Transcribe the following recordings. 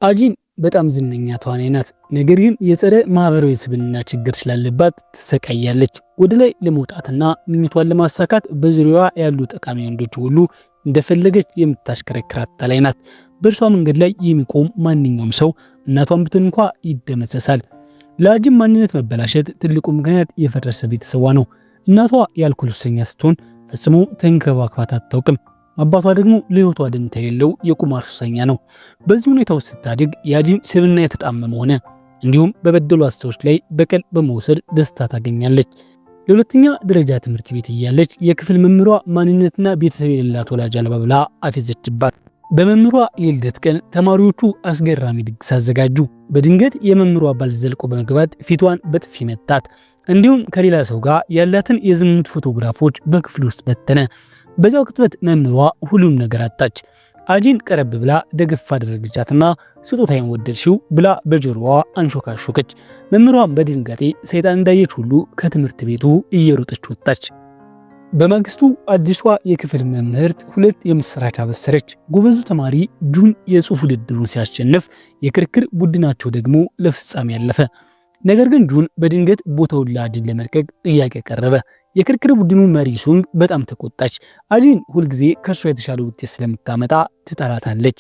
አጂን በጣም ዝነኛ ተዋናይ ናት። ነገር ግን የጸረ ማህበራዊ ስብዕና ችግር ስላለባት ትሰቃያለች። ወደ ላይ ለመውጣትና ምኞቷን ለማሳካት በዙሪያዋ ያሉ ጠቃሚ ወንዶች ሁሉ እንደፈለገች የምታሽከረክራት ተላይ ናት። በእርሷ መንገድ ላይ የሚቆም ማንኛውም ሰው እናቷን ብትሆን እንኳ ይደመሰሳል። ለአጂን ማንነት መበላሸት ትልቁ ምክንያት የፈረሰ ቤተሰቧ ነው። እናቷ የአልኮል ሱሰኛ ስትሆን ፈጽሞ ተንከባክባት አታውቅም። አባቷ ደግሞ ለህይወቷ ደንታ የሌለው የቁማር ሱሰኛ ነው። በዚህ ሁኔታ ውስጥ ስታድግ የአጂን ስብዕና የተጣመመ ሆነ። እንዲሁም በበደሏት ሰዎች ላይ በቀል በመውሰድ ደስታ ታገኛለች። ለሁለተኛ ደረጃ ትምህርት ቤት እያለች የክፍል መምህሯ ማንነትና ቤተሰብ የሌላት ወላጅ አልባ ብላ አፌዘችባት። በመምህሯ የልደት ቀን ተማሪዎቹ አስገራሚ ድግስ አዘጋጁ። በድንገት የመምህሯ ባል ዘልቆ በመግባት ፊቷን በጥፊ መታት። እንዲሁም ከሌላ ሰው ጋር ያላትን የዝሙት ፎቶግራፎች በክፍል ውስጥ በተነ። በዛው ቅጽበት መምህሯ ሁሉም ነገር አጣች። አጂን ቀረብ ብላ ደገፍ አደረገቻትና ስጦታዬን ወደድሽው ብላ በጆሮዋ አንሾካሾከች። መምህሯም በድንጋጤ ሰይጣን እንዳየች ሁሉ ከትምህርት ቤቱ እየሮጠች ወጣች። በማግስቱ አዲሷ የክፍል መምህርት ሁለት የምስራች አበሰረች። ጎበዙ ተማሪ ጁን የጽሑፍ ውድድሩን ሲያሸንፍ፣ የክርክር ቡድናቸው ደግሞ ለፍጻሜ ያለፈ። ነገር ግን ጁን በድንገት ቦታውን ለአጂን ለመልቀቅ ጥያቄ ቀረበ። የክርክር ቡድኑ መሪ ሱንግ በጣም ተቆጣች። አጂን ሁልጊዜ ከእርሷ የተሻለ ውጤት ስለምታመጣ ትጠራታለች።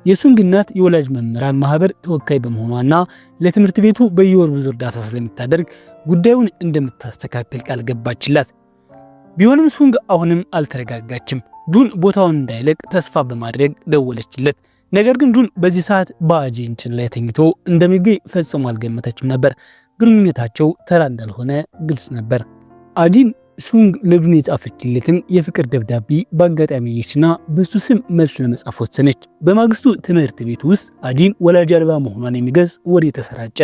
የሱንግ እናት የወላጅ መምህራን ማህበር ተወካይ በመሆኗና ለትምህርት ቤቱ በየወሩ ብዙ እርዳታ ስለምታደርግ ጉዳዩን እንደምታስተካክል ቃል ገባችላት። ቢሆንም ሱንግ አሁንም አልተረጋጋችም። ጁን ቦታውን እንዳይለቅ ተስፋ በማድረግ ደወለችለት። ነገር ግን ጁን በዚህ ሰዓት በአጂን ጭን ላይ ተኝቶ እንደሚገኝ ፈጽሞ አልገመተችም ነበር። ግንኙነታቸው ተራ እንዳልሆነ ግልጽ ነበር። አጂን ሱንግ ለጁን የጻፈችለትን የፍቅር ደብዳቤ በአጋጣሚ አየችና በሱ ስም መልስ ለመጻፍ ወሰነች። በማግስቱ ትምህርት ቤት ውስጥ አጂን ወላጅ አልባ መሆኗን የሚገልጽ ወሬ ተሰራጨ።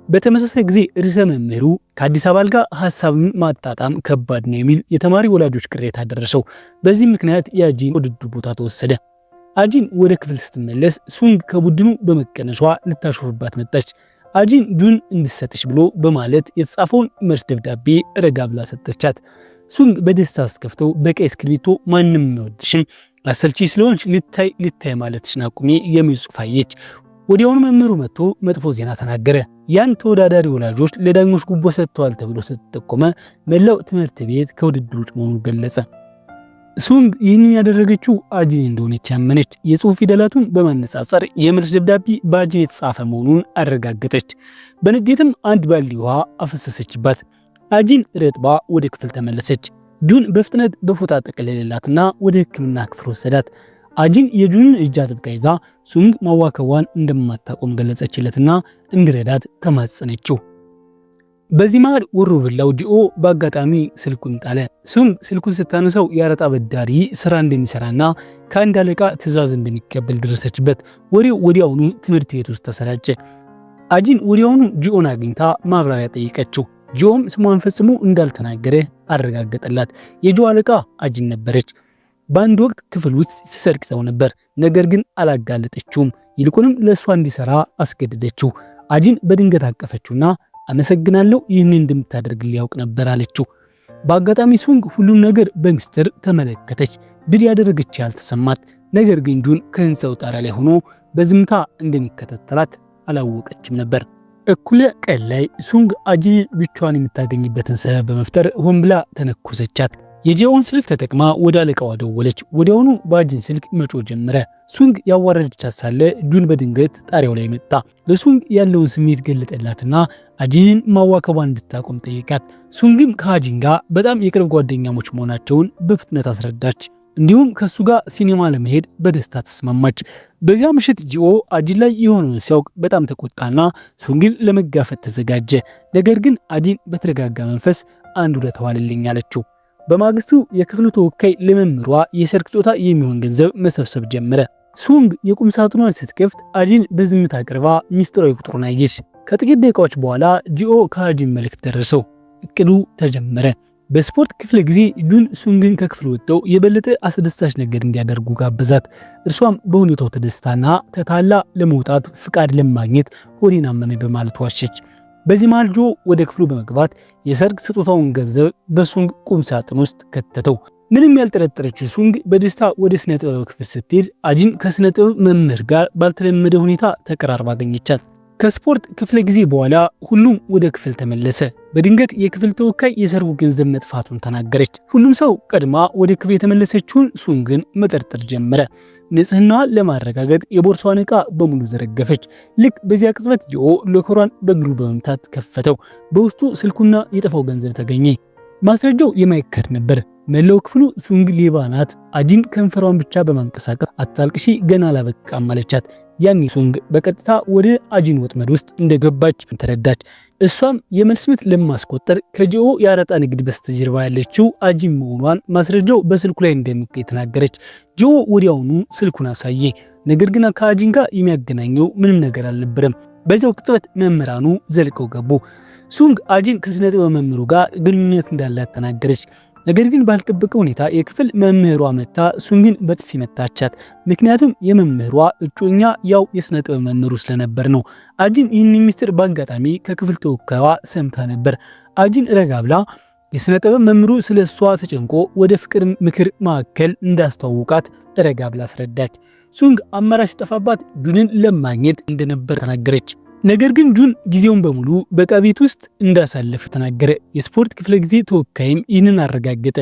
በተመሳሳይ ጊዜ ርዕሰ መምህሩ ከአዲስ አባል ጋር ሀሳብን ማጣጣም ከባድ ነው የሚል የተማሪ ወላጆች ቅሬታ ደረሰው። በዚህ ምክንያት የአጂን ውድድር ቦታ ተወሰደ። አጂን ወደ ክፍል ስትመለስ ሱንግ ከቡድኑ በመቀነሷ ልታሾፍባት መጣች። አጂን ጁን እንድሰጥሽ ብሎ በማለት የተጻፈውን መልስ ደብዳቤ ረጋ ብላ ሰጠቻት። ሱንግ በደስታ አስከፍተው በቀይ እስክሪብቶ ማንም አይወድሽም፣ አሰልቺ ስለሆንሽ ልታይ ማለትሽን አቁሚ የሚል ጽሑፍ አየች። ወዲያውኑ መምህሩ መጥቶ መጥፎ ዜና ተናገረ። ያን ተወዳዳሪ ወላጆች ለዳኞች ጉቦ ሰጥተዋል ተብሎ ስለተጠቆመ መላው ትምህርት ቤት ከውድድሩ ውጭ መሆኑን ገለጸ። ሱንግ ይህንን ያደረገችው አጂን እንደሆነች ያመነች። የጽሑፍ ፊደላቱን በማነጻጸር የመልስ ደብዳቤ በአጂን የተጻፈ መሆኑን አረጋገጠች። በንዴትም አንድ ባልዲ ውሃ አፈሰሰችባት። አጂን ረጥባ ወደ ክፍል ተመለሰች። ጁን በፍጥነት በፎጣ ጠቀለለላትና ወደ ሕክምና ክፍል ወሰዳት። አጂን የጁንን እጅ አጥብቃ ይዛ ሱንግ ማዋከቧን እንደማታቆም ገለጸችለትና እንዲረዳት ተማጸነችው። በዚህ መሃል ወሮበላው ዲኦ በአጋጣሚ ስልኩን ጣለ። ሱንግ ስልኩን ስታነሳው የአረጣ በዳሪ ስራ እንደሚሰራና ከአንድ አለቃ ትዕዛዝ እንደሚቀበል ደረሰችበት። ወሬው ወዲያውኑ ትምህርት ቤት ውስጥ ተሰራጨ። አጂን ወዲያውኑ ጂኦን አግኝታ ማብራሪያ ጠይቀችው። ጂኦም ስሟን ፈጽሞ እንዳልተናገረ አረጋገጠላት። የጂኦ አለቃ አጂን ነበረች። በአንድ ወቅት ክፍል ውስጥ ሲሰርቅ ሰው ነበር። ነገር ግን አላጋለጠችውም። ይልቁንም ለእሷ እንዲሰራ አስገደደችው። አጂን በድንገት አቀፈችውና አመሰግናለሁ፣ ይህን እንደምታደርግ ሊያውቅ ነበር አለችው። በአጋጣሚ ሱንግ ሁሉም ነገር በሚስጥር ተመለከተች። ድል ያደረገች ያልተሰማት። ነገር ግን ጁን ከህንፃው ጣሪያ ላይ ሆኖ በዝምታ እንደሚከታተላት አላወቀችም ነበር። እኩለ ቀን ላይ ሱንግ አጂን ብቻዋን የምታገኝበትን ሰበብ በመፍጠር ሆን ብላ ተነኮሰቻት። የጂኦን ስልክ ተጠቅማ ወደ አለቃዋ ደወለች። ወዲያውኑ በአጂን ስልክ መጮህ ጀመረ። ሱንግ ያዋረደቻት ሳለ ጁን በድንገት ጣሪያው ላይ መጣ። ለሱንግ ያለውን ስሜት ገለጠላትና አጂንን ማዋከቧን እንድታቆም ጠየቃት። ሱንግም ከአጂን ጋር በጣም የቅርብ ጓደኛሞች መሆናቸውን በፍጥነት አስረዳች። እንዲሁም ከሱ ጋር ሲኔማ ለመሄድ በደስታ ተስማማች። በዚያ ምሽት ጂኦ አጂን ላይ የሆነውን ሲያውቅ በጣም ተቆጣና ሱንግን ለመጋፈጥ ተዘጋጀ። ነገር ግን አጂን በተረጋጋ መንፈስ አንድ ውለታ ዋልልኝ አለችው። በማግስቱ የክፍሉ ተወካይ ለመምህሯ የሰርግ ስጦታ የሚሆን ገንዘብ መሰብሰብ ጀመረ። ሱንግ የቁም ሳጥኗን ስትከፍት አጂን በዝምታ ቀርባ ሚስጥራዊ ቁጥሩን አየች። ከጥቂት ደቂቃዎች በኋላ ጂኦ ከአጂን መልእክት ደረሰው። እቅዱ ተጀመረ። በስፖርት ክፍለ ጊዜ ጁን ሱንግን ከክፍል ወጥተው የበለጠ አስደሳች ነገር እንዲያደርጉ ጋበዛት። እርሷም በሁኔታው ተደስታና ተታላ ለመውጣት ፍቃድ ለማግኘት ሆዴን አመመኝ በማለት ዋሸች። በዚህ መሃል ጆ ወደ ክፍሉ በመግባት የሰርግ ስጦታውን ገንዘብ በሱንግ ቁም ሳጥን ውስጥ ከተተው። ምንም ያልጠረጠረችው ሱንግ በደስታ ወደ ስነ ጥበብ ክፍል ስትሄድ አጂን ከስነ ጥበብ መምህር ጋር ባልተለመደ ሁኔታ ተቀራርባ አገኘቻት። ከስፖርት ክፍለ ጊዜ በኋላ ሁሉም ወደ ክፍል ተመለሰ። በድንገት የክፍል ተወካይ የሰርጉ ገንዘብ መጥፋቱን ተናገረች። ሁሉም ሰው ቀድማ ወደ ክፍል የተመለሰችውን ሱንግን መጠርጠር ጀመረ። ንጽህናዋን ለማረጋገጥ የቦርሳዋን ዕቃ በሙሉ ዘረገፈች። ልክ በዚያ ቅጽበት ጂኦ ሎከሯን በእግሩ በመምታት ከፈተው። በውስጡ ስልኩና የጠፋው ገንዘብ ተገኘ። ማስረጃው የማይካድ ነበር። መላው ክፍሉ ሱንግ ሌባ ናት፣ አጂን ከንፈሯን ብቻ በማንቀሳቀስ አታልቅሺ ገና አላበቃም አለቻት። ያኔ ሱንግ በቀጥታ ወደ አጂን ወጥመድ ውስጥ እንደገባች ተረዳች። እሷም የመልስ ምት ለማስቆጠር ከጂኦ የአረጣ ንግድ በስተጀርባ ያለችው አጂን መሆኗን ማስረጃው በስልኩ ላይ እንደሚገኝ ተናገረች። ጂኦ ወዲያውኑ ስልኩን አሳየ። ነገር ግን ከአጂን ጋር የሚያገናኘው ምንም ነገር አልነበረም። በዚያው ቅጽበት መምህራኑ ዘልቀው ገቡ። ሱንግ አጂን ከስነ ጥበብ መምህሩ ጋር ግንኙነት እንዳላት ተናገረች። ነገር ግን ባልጠበቀ ሁኔታ የክፍል መምህሯ መታ ሱንግን በጥፊ መታቻት። ምክንያቱም የመምህሯ እጮኛ ያው የስነ ጥበብ መምህሩ ስለነበር ነው። አጂን ይህን ሚስጥር በአጋጣሚ ከክፍል ተወካይዋ ሰምታ ነበር። አጂን ረጋ ብላ የስነ ጥበብ መምህሩ ስለሷ ተጨንቆ ወደ ፍቅር ምክር ማዕከል እንዳስተዋወቃት ረጋ ብላ አስረዳች። ሱንግ አማራጭ ጠፋባት ጁንን ለማግኘት እንደነበር ተናገረች። ነገር ግን ጁን ጊዜውን በሙሉ በዕቃ ቤት ውስጥ እንዳሳለፈ ተናገረ። የስፖርት ክፍለ ጊዜ ተወካይም ይህንን አረጋገጠ።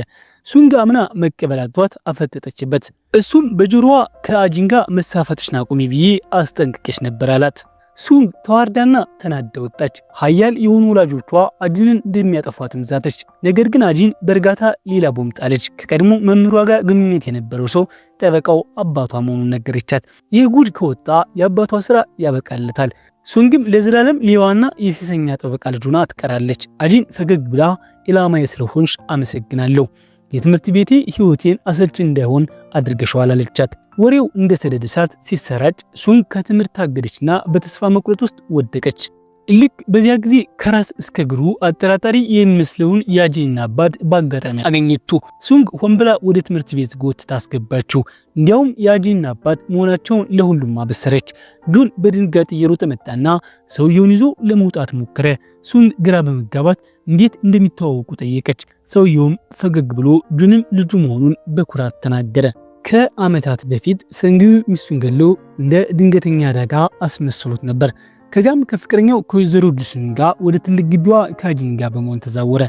ሱንግ አምና መቀበል አጥቷት አፈጠጠችበት። እሱም በጆሮዋ ከአጂን ጋር መሳፈጥሽን አቁሚ ብዬ አስጠንቅቄሽ ነበር አላት። ሱንግ ተዋርዳና ተናዳ ወጣች። ሀያል የሆኑ ወላጆቿ አጂንን እንደሚያጠፏትም ዛተች። ነገር ግን አጂን በእርጋታ ሌላ ቦምብ ጣለች። ከቀድሞ መምህሯ ጋር ግንኙነት የነበረው ሰው ጠበቃው አባቷ መሆኑን ነገረቻት። ይህ ጉድ ከወጣ የአባቷ ስራ ያበቃለታል። ሱንግም ለዘላለም ሌዋና የሴሰኛ ጠበቃ ልጅ ሆና ትቀራለች። አጂን ፈገግ ብላ ኢላማዬ ስለሆንሽ አመሰግናለሁ፣ የትምህርት ቤቴ ህይወቴን አሰልቺ እንዳይሆን አድርገሽዋል አለቻት። ወሬው እንደ ሰደድ እሳት ሲሰራጭ ሱንግ ከትምህርት ታገደችና በተስፋ መቁረጥ ውስጥ ወደቀች። ልክ በዚያ ጊዜ ከራስ እስከ እግሩ አጠራጣሪ የሚመስለውን የአጂንን አባት በአጋጣሚ አገኘችው። ሱንግ ሆን ብላ ወደ ትምህርት ቤት ጎትታ አስገባችው። እንዲያውም የአጂንን አባት መሆናቸውን ለሁሉም አበሰረች። ጁን በድንጋጤ እየሮጠ መጣና ሰውየውን ይዞ ለመውጣት ሞከረ። ሱንግ ግራ በመጋባት እንዴት እንደሚተዋወቁ ጠየቀች። ሰውየውም ፈገግ ብሎ ጁንን ልጁ መሆኑን በኩራት ተናገረ። ከዓመታት በፊት ሰንግዩ ሚስቱን ገሎ እንደ ድንገተኛ አደጋ አስመስሎት ነበር። ከዚያም ከፍቅረኛው ከወይዘሮ ጂሱን ጋር ወደ ትልቅ ግቢዋ ከአጂን ጋር በመሆን ተዛወረ።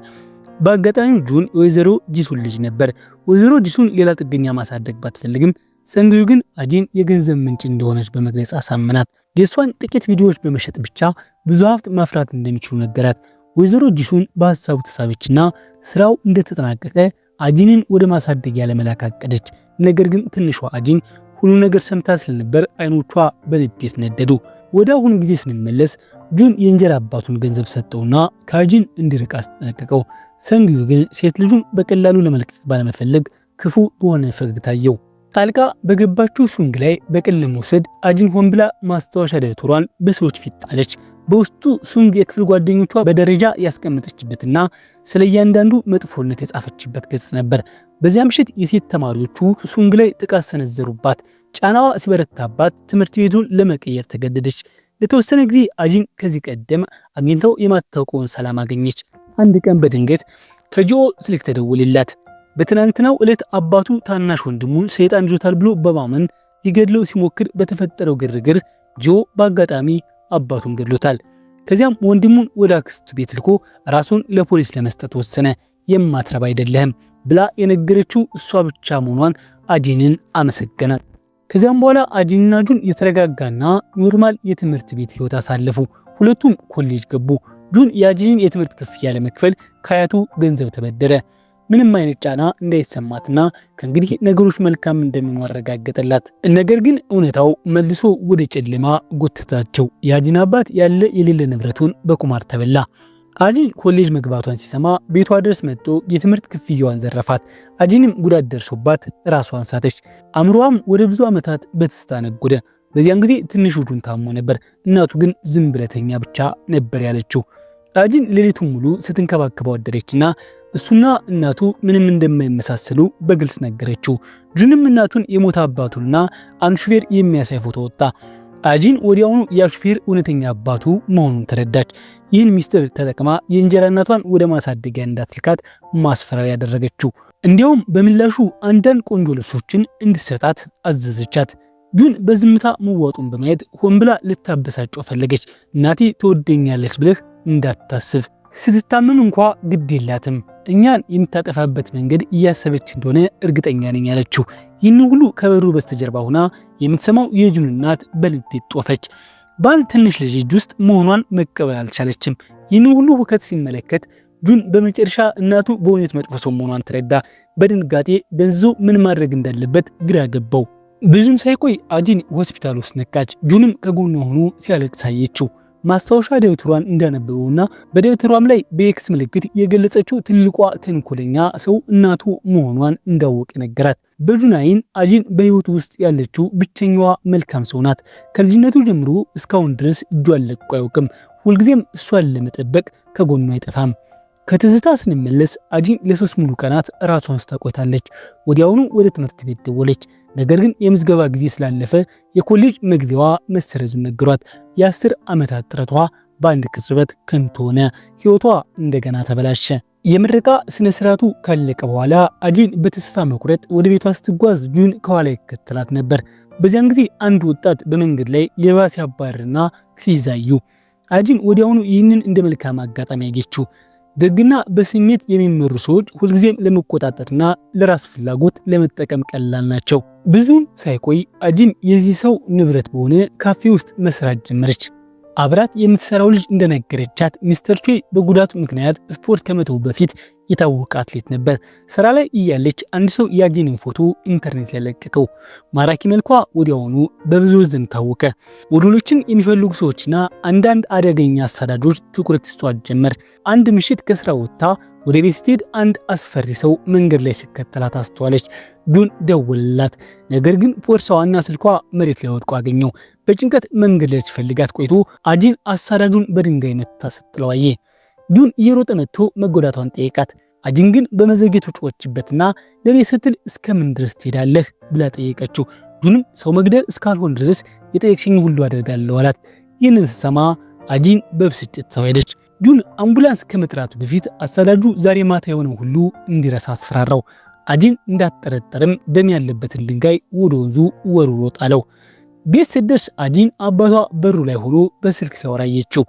በአጋጣሚው ጁን የወይዘሮ ጂሱን ልጅ ነበር። ወይዘሮ ጂሱን ሌላ ጥገኛ ማሳደግ ባትፈልግም ሰንግዩ ግን አጂን የገንዘብ ምንጭ እንደሆነች በመግለጽ አሳመናት። የእሷን ጥቂት ቪዲዮዎች በመሸጥ ብቻ ብዙ ሀብት ማፍራት እንደሚችሉ ነገራት። ወይዘሮ ጂሱን በሀሳቡ ተሳበችና ስራው እንደተጠናቀቀ አጂንን ወደ ማሳደጊያ ለመላክ አቀደች። ነገር ግን ትንሿ አጂን ሁሉ ነገር ሰምታ ስለነበር አይኖቿ በንዴት ነደዱ። ወደ አሁኑ ጊዜ ስንመለስ ጁን የእንጀራ አባቱን ገንዘብ ሰጠውና ከአጂን እንዲርቅ አስጠነቀቀው። ሰንግዩ ግን ሴት ልጁን በቀላሉ ለመልቀቅ ባለመፈለግ ክፉ በሆነ ፈገግታ ታየው። ጣልቃ በገባችው ሱንግ ላይ በቀል ለመውሰድ አጂን ሆን ብላ ማስታወሻ ደብተሯን በሰዎች ፊት ጣለች። በውስጡ ሱንግ የክፍል ጓደኞቿ በደረጃ ያስቀመጠችበትና ስለ እያንዳንዱ መጥፎነት የጻፈችበት ገጽ ነበር። በዚያ ምሽት የሴት ተማሪዎቹ ሱንግ ላይ ጥቃት ሰነዘሩባት። ጫናዋ ሲበረታባት ትምህርት ቤቱን ለመቀየር ተገደደች። ለተወሰነ ጊዜ አጂን ከዚህ ቀደም አግኝተው የማታውቀውን ሰላም አገኘች። አንድ ቀን በድንገት ከጂኦ ስልክ ተደወለላት። በትናንትናው ዕለት አባቱ ታናሽ ወንድሙን ሰይጣን ይዞታል ብሎ በማመን ሊገድለው ሲሞክር በተፈጠረው ግርግር ጂኦ በአጋጣሚ አባቱን ገድሎታል። ከዚያም ወንድሙን ወደ አክስቱ ቤት ልኮ ራሱን ለፖሊስ ለመስጠት ወሰነ። የማትረባ አይደለህም ብላ የነገረችው እሷ ብቻ መሆኗን አጂንን አመሰገናት። ከዚያም በኋላ አጂንና ጁን የተረጋጋና ኖርማል የትምህርት ቤት ህይወት አሳለፉ። ሁለቱም ኮሌጅ ገቡ። ጁን የአጂንን የትምህርት ክፍያ ለመክፈል ከአያቱ ገንዘብ ተበደረ። ምንም አይነት ጫና እንዳይሰማትና ከእንግዲህ ነገሮች መልካም እንደሚሆኑ አረጋገጠላት። ነገር ግን እውነታው መልሶ ወደ ጨለማ ጎትታቸው። የአጂን አባት ያለ የሌለ ንብረቱን በቁማር ተበላ። አጂን ኮሌጅ መግባቷን ሲሰማ ቤቷ ድረስ መጥቶ የትምህርት ክፍያዋን ዘረፋት። አጂንም ጉዳት ደርሶባት ራሷን ሳተች። አእምሮዋም ወደ ብዙ ዓመታት በትስታ ነጎደ። በዚያን ጊዜ ትንሹ ጁን ታሞ ነበር። እናቱ ግን ዝም ብለተኛ ብቻ ነበር ያለችው። አጂን ሌሊቱን ሙሉ ስትንከባከበው አደረችና እሱና እናቱ ምንም እንደማይመሳሰሉ በግልጽ ነገረችው። ጁንም እናቱን የሞተ አባቱንና አንድ ሹፌር የሚያሳይ ፎቶ ወጣ። አጂን ወዲያውኑ ያ ሹፌር እውነተኛ አባቱ መሆኑን ተረዳች። ይህን ሚስጥር ተጠቅማ የእንጀራ እናቷን ወደ ማሳደጊያ እንዳትልካት ማስፈራሪያ ያደረገችው። እንዲያውም በምላሹ አንዳንድ ቆንጆ ልብሶችን እንድሰጣት አዘዘቻት። ጁን በዝምታ መዋጡን በማየት ሆን ብላ ልታበሳጨው ፈለገች። እናቴ ትወደኛለች ብለህ እንዳታስብ፣ ስትታመም እንኳ ግድ የላትም፣ እኛን የምታጠፋበት መንገድ እያሰበች እንደሆነ እርግጠኛ ነኝ ያለችው። ይህን ሁሉ ከበሩ በስተጀርባ ሆና የምትሰማው የጁን እናት በንዴት ጦፈች። በአንድ ትንሽ ልጅ እጅ ውስጥ መሆኗን መቀበል አልቻለችም። ይህን ሁሉ ሁከት ሲመለከት ጁን በመጨረሻ እናቱ በእውነት መጥፎ ሰው መሆኗን ተረዳ። በድንጋጤ ደንዝዞ ምን ማድረግ እንዳለበት ግራ ገባው። ብዙም ሳይቆይ አጂን ሆስፒታል ውስጥ ነቃች። ጁንም ከጎኗ ሆኖ ሲያለቅስ አየችው። ማስታወሻ ደብተሯን እንዳነበበውና በደብተሯም ላይ በኤክስ ምልክት የገለጸችው ትልቋ ተንኮለኛ ሰው እናቱ መሆኗን እንዳወቀ ነገራት። በጁን ዓይን አጂን በህይወቱ ውስጥ ያለችው ብቸኛዋ መልካም ሰው ናት። ከልጅነቱ ጀምሮ እስካሁን ድረስ እጇን ለቆ አያውቅም። ሁልጊዜም እሷን ለመጠበቅ ከጎኗ አይጠፋም። ከትዝታ ስንመለስ አጂን ለ3 ሙሉ ቀናት ራሷን ስታቆይታለች። ወዲያውኑ ወደ ትምህርት ቤት ደወለች። ነገር ግን የምዝገባ ጊዜ ስላለፈ የኮሌጅ መግቢያዋ መሰረዙን ነገሯት። የ10 ዓመታት ጥረቷ በአንድ ቅጽበት ከንቱ ሆነ። ህይወቷ እንደገና ተበላሸ። የምረቃ ስነ ስርዓቱ ካለቀ በኋላ አጂን በተስፋ መቁረጥ ወደ ቤቷ ስትጓዝ ጁን ከኋላ ይከተላት ነበር። በዚያን ጊዜ አንድ ወጣት በመንገድ ላይ ሌባ ሲያባርና ሲይዛዩ አጂን ወዲያውኑ ይህንን እንደ መልካም አጋጣሚ ያገኘችው። ደግና በስሜት የሚመሩ ሰዎች ሁልጊዜም ለመቆጣጠርና ለራስ ፍላጎት ለመጠቀም ቀላል ናቸው። ብዙም ሳይቆይ አጂን የዚህ ሰው ንብረት በሆነ ካፌ ውስጥ መስራት ጀመረች። አብራት የምትሰራው ልጅ እንደነገረቻት ሚስተር ቾይ በጉዳቱ ምክንያት ስፖርት ከመተው በፊት የታወቀ አትሌት ነበር። ስራ ላይ እያለች አንድ ሰው የአጂንን ፎቶ ኢንተርኔት ላይ ለቀቀው። ማራኪ መልኳ ወዲያውኑ በብዙዎች ዘንድ ታወቀ። ሞዴሎችን የሚፈልጉ ሰዎችና አንዳንድ አደገኛ አሳዳጆች ትኩረት ይሰጧት ጀመር። አንድ ምሽት ከስራ ወጥታ ወደ ቤት ስትሄድ አንድ አስፈሪ ሰው መንገድ ላይ ሲከተላት አስተዋለች። ጁን ደወለላት። ነገር ግን ቦርሳዋና ስልኳ መሬት ላይ ወድቆ አገኘው። በጭንቀት መንገድ ላይ ሲፈልጋት ቆይቶ አጂን አሳዳጁን በድንጋይ መታ ስትጥለው አየ። ጁን እየሮጠ መጥቶ መጎዳቷን ጠየቃት። አጂን ግን በመዘግየቱ ጮኸችበትና ለኔ ስትል እስከምን ድረስ ትሄዳለህ ብላ ጠየቀችው። ጁንም ሰው መግደል እስካልሆን ድረስ የጠየቅሽኝ ሁሉ አደርጋለሁ አላት። ይህንን ስትሰማ አጂን በብስጭት ሰው ሄደች። ጁን አምቡላንስ ከመጥራቱ በፊት አሳዳጁ ዛሬ ማታ የሆነው ሁሉ እንዲረሳ አስፈራራው። አጂን እንዳትጠረጠርም ደም ያለበትን ድንጋይ ወደ ወንዙ ወርውሮ ጣለው። ቤት ስትደርስ አጂን አባቷ በሩ ላይ ሆኖ በስልክ ሲያወራ አየችው።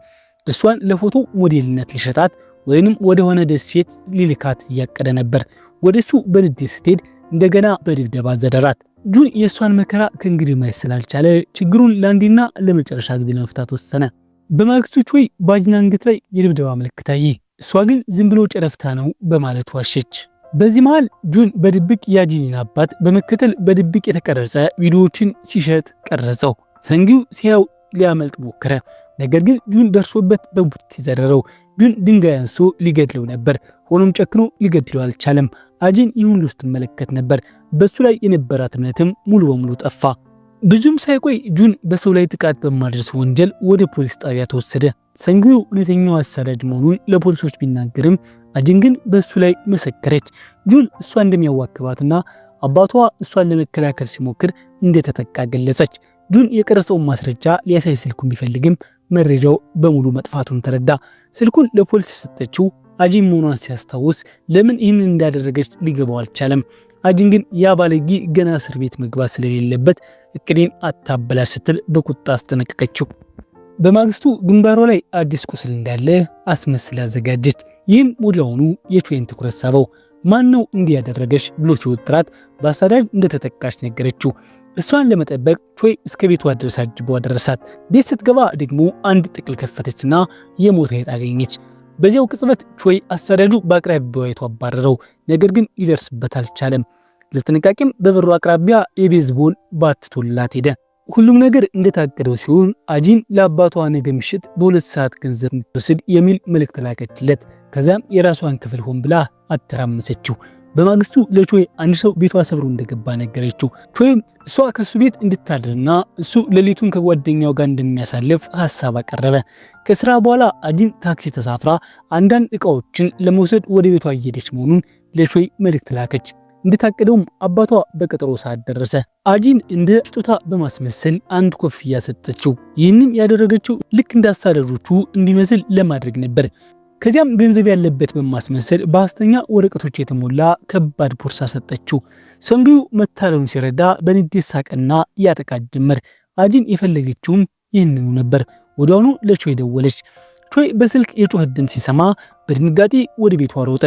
እሷን ለፎቶ ሞዴልነት ሊሸጣት ወይንም ወደ ሆነ ደሴት ሊልካት እያቀደ ነበር። ወደሱ በንዴት ስትሄድ እንደገና በድብደባ ዘደራት። ጁን የእሷን መከራ ከእንግዲህ ማየት ስላልቻለ ችግሩን ለአንዴና ለመጨረሻ ጊዜ ለመፍታት ወሰነ። በማግስቱ ቾይ በአጂን አንገት ላይ የድብደባ ምልክት አየ። እሷ ግን ዝም ብሎ ጨረፍታ ነው በማለት ዋሸች። በዚህ መሃል ጁን በድብቅ የአጂንን አባት በመከተል በድብቅ የተቀረጸ ቪዲዮዎችን ሲሸጥ ቀረጸው። ሰንጊው ሲያው ሊያመልጥ ሞከረ። ነገር ግን ጁን ደርሶበት በቡት ይዘረረው። ጁን ድንጋይ አንሶ ሊገድለው ነበር። ሆኖም ጨክኖ ሊገድለው አልቻለም። አጂን ይሁን ውስጥ ተመለከተ ነበር። በሱ ላይ የነበራት እምነትም ሙሉ በሙሉ ጠፋ። ብዙም ሳይቆይ ጁን በሰው ላይ ጥቃት በማድረስ ወንጀል ወደ ፖሊስ ጣቢያ ተወሰደ። ሰንጊው እውነተኛው አሳዳጅ መሆኑን ለፖሊሶች ቢናገርም አጂን ግን በሱ ላይ መሰከረች። ጁን እሷ እንደሚያዋክባትና አባቷ እሷን ለመከላከል ሲሞክር እንደተጠቃ ገለጸች። ጁን የቀረጸውን ማስረጃ ሊያሳይ ስልኩን ቢፈልግም መረጃው በሙሉ መጥፋቱን ተረዳ። ስልኩን ለፖሊስ የሰጠችው አጂን መሆኗን ሲያስታውስ ለምን ይህንን እንዳደረገች ሊገባው አልቻለም። አጂን ግን ያ ባለጌ ገና እስር ቤት መግባት ስለሌለበት እቅዴን አታበላሽ ስትል በቁጣ አስጠነቀቀችው። በማግስቱ ግንባሯ ላይ አዲስ ቁስል እንዳለ አስመስላ አዘጋጀች። ይህም ወዲያውኑ የቾይን ትኩረት ሳበው። ማን ነው እንዲህ ያደረገሽ ብሎ ሲወጥራት በአሳዳጅ እንደተጠቃች ነገረችው። እሷን ለመጠበቅ ቾይ እስከ ቤቷ ድረስ አጅበው አደረሳት። ቤት ስትገባ ደግሞ አንድ ጥቅል ከፈተችና የሞተ ዕጣ አገኘች። በዚያው ቅጽበት ቾይ አሳዳጁ በአቅራቢያው አይቶ አባረረው። ነገር ግን ሊደርስበት አልቻለም። ለጥንቃቄም በበሩ አቅራቢያ የቤዝቦል ባት ትቶላት ሄደ። ሁሉም ነገር እንደታቀደው ሲሆን አጂን ለአባቷ ነገ ምሽት በ2 ሰዓት ገንዘብ እንድትወስድ የሚል መልእክት ላከችለት። ከዛም የራሷን ክፍል ሆን ብላ አተራመሰችው። በማግስቱ ለቾይ አንድ ሰው ቤቷ ሰብሮ እንደገባ ነገረችው። ቾይም እሷ ከሱ ቤት እንድታድርና እሱ ሌሊቱን ከጓደኛው ጋር እንደሚያሳልፍ ሐሳብ አቀረበ። ከስራ በኋላ አጂን ታክሲ ተሳፍራ አንዳንድ ዕቃዎችን ለመውሰድ ወደ ቤቷ እየሄደች መሆኑን ለቾይ መልእክት ላከች። እንደታቀደውም አባቷ በቀጠሮ ሰዓት ደረሰ። አጂን እንደ ስጦታ በማስመሰል አንድ ኮፍያ ሰጠችው። ይህንን ያደረገችው ልክ እንደ አሳዳጆቹ እንዲመስል ለማድረግ ነበር። ከዚያም ገንዘብ ያለበት በማስመሰል በሐሰተኛ ወረቀቶች የተሞላ ከባድ ቦርሳ ሰጠችው። ሰንጊው መታለሉን ሲረዳ በንዴት ሳቀና ያጠቃት ጀመር። አጂን የፈለገችውም ይህንኑ ነበር። ወዲያውኑ ለቾይ ደወለች። ቾይ በስልክ የጩኸት ድምፅ ሲሰማ በድንጋጤ ወደ ቤቷ ሮጠ።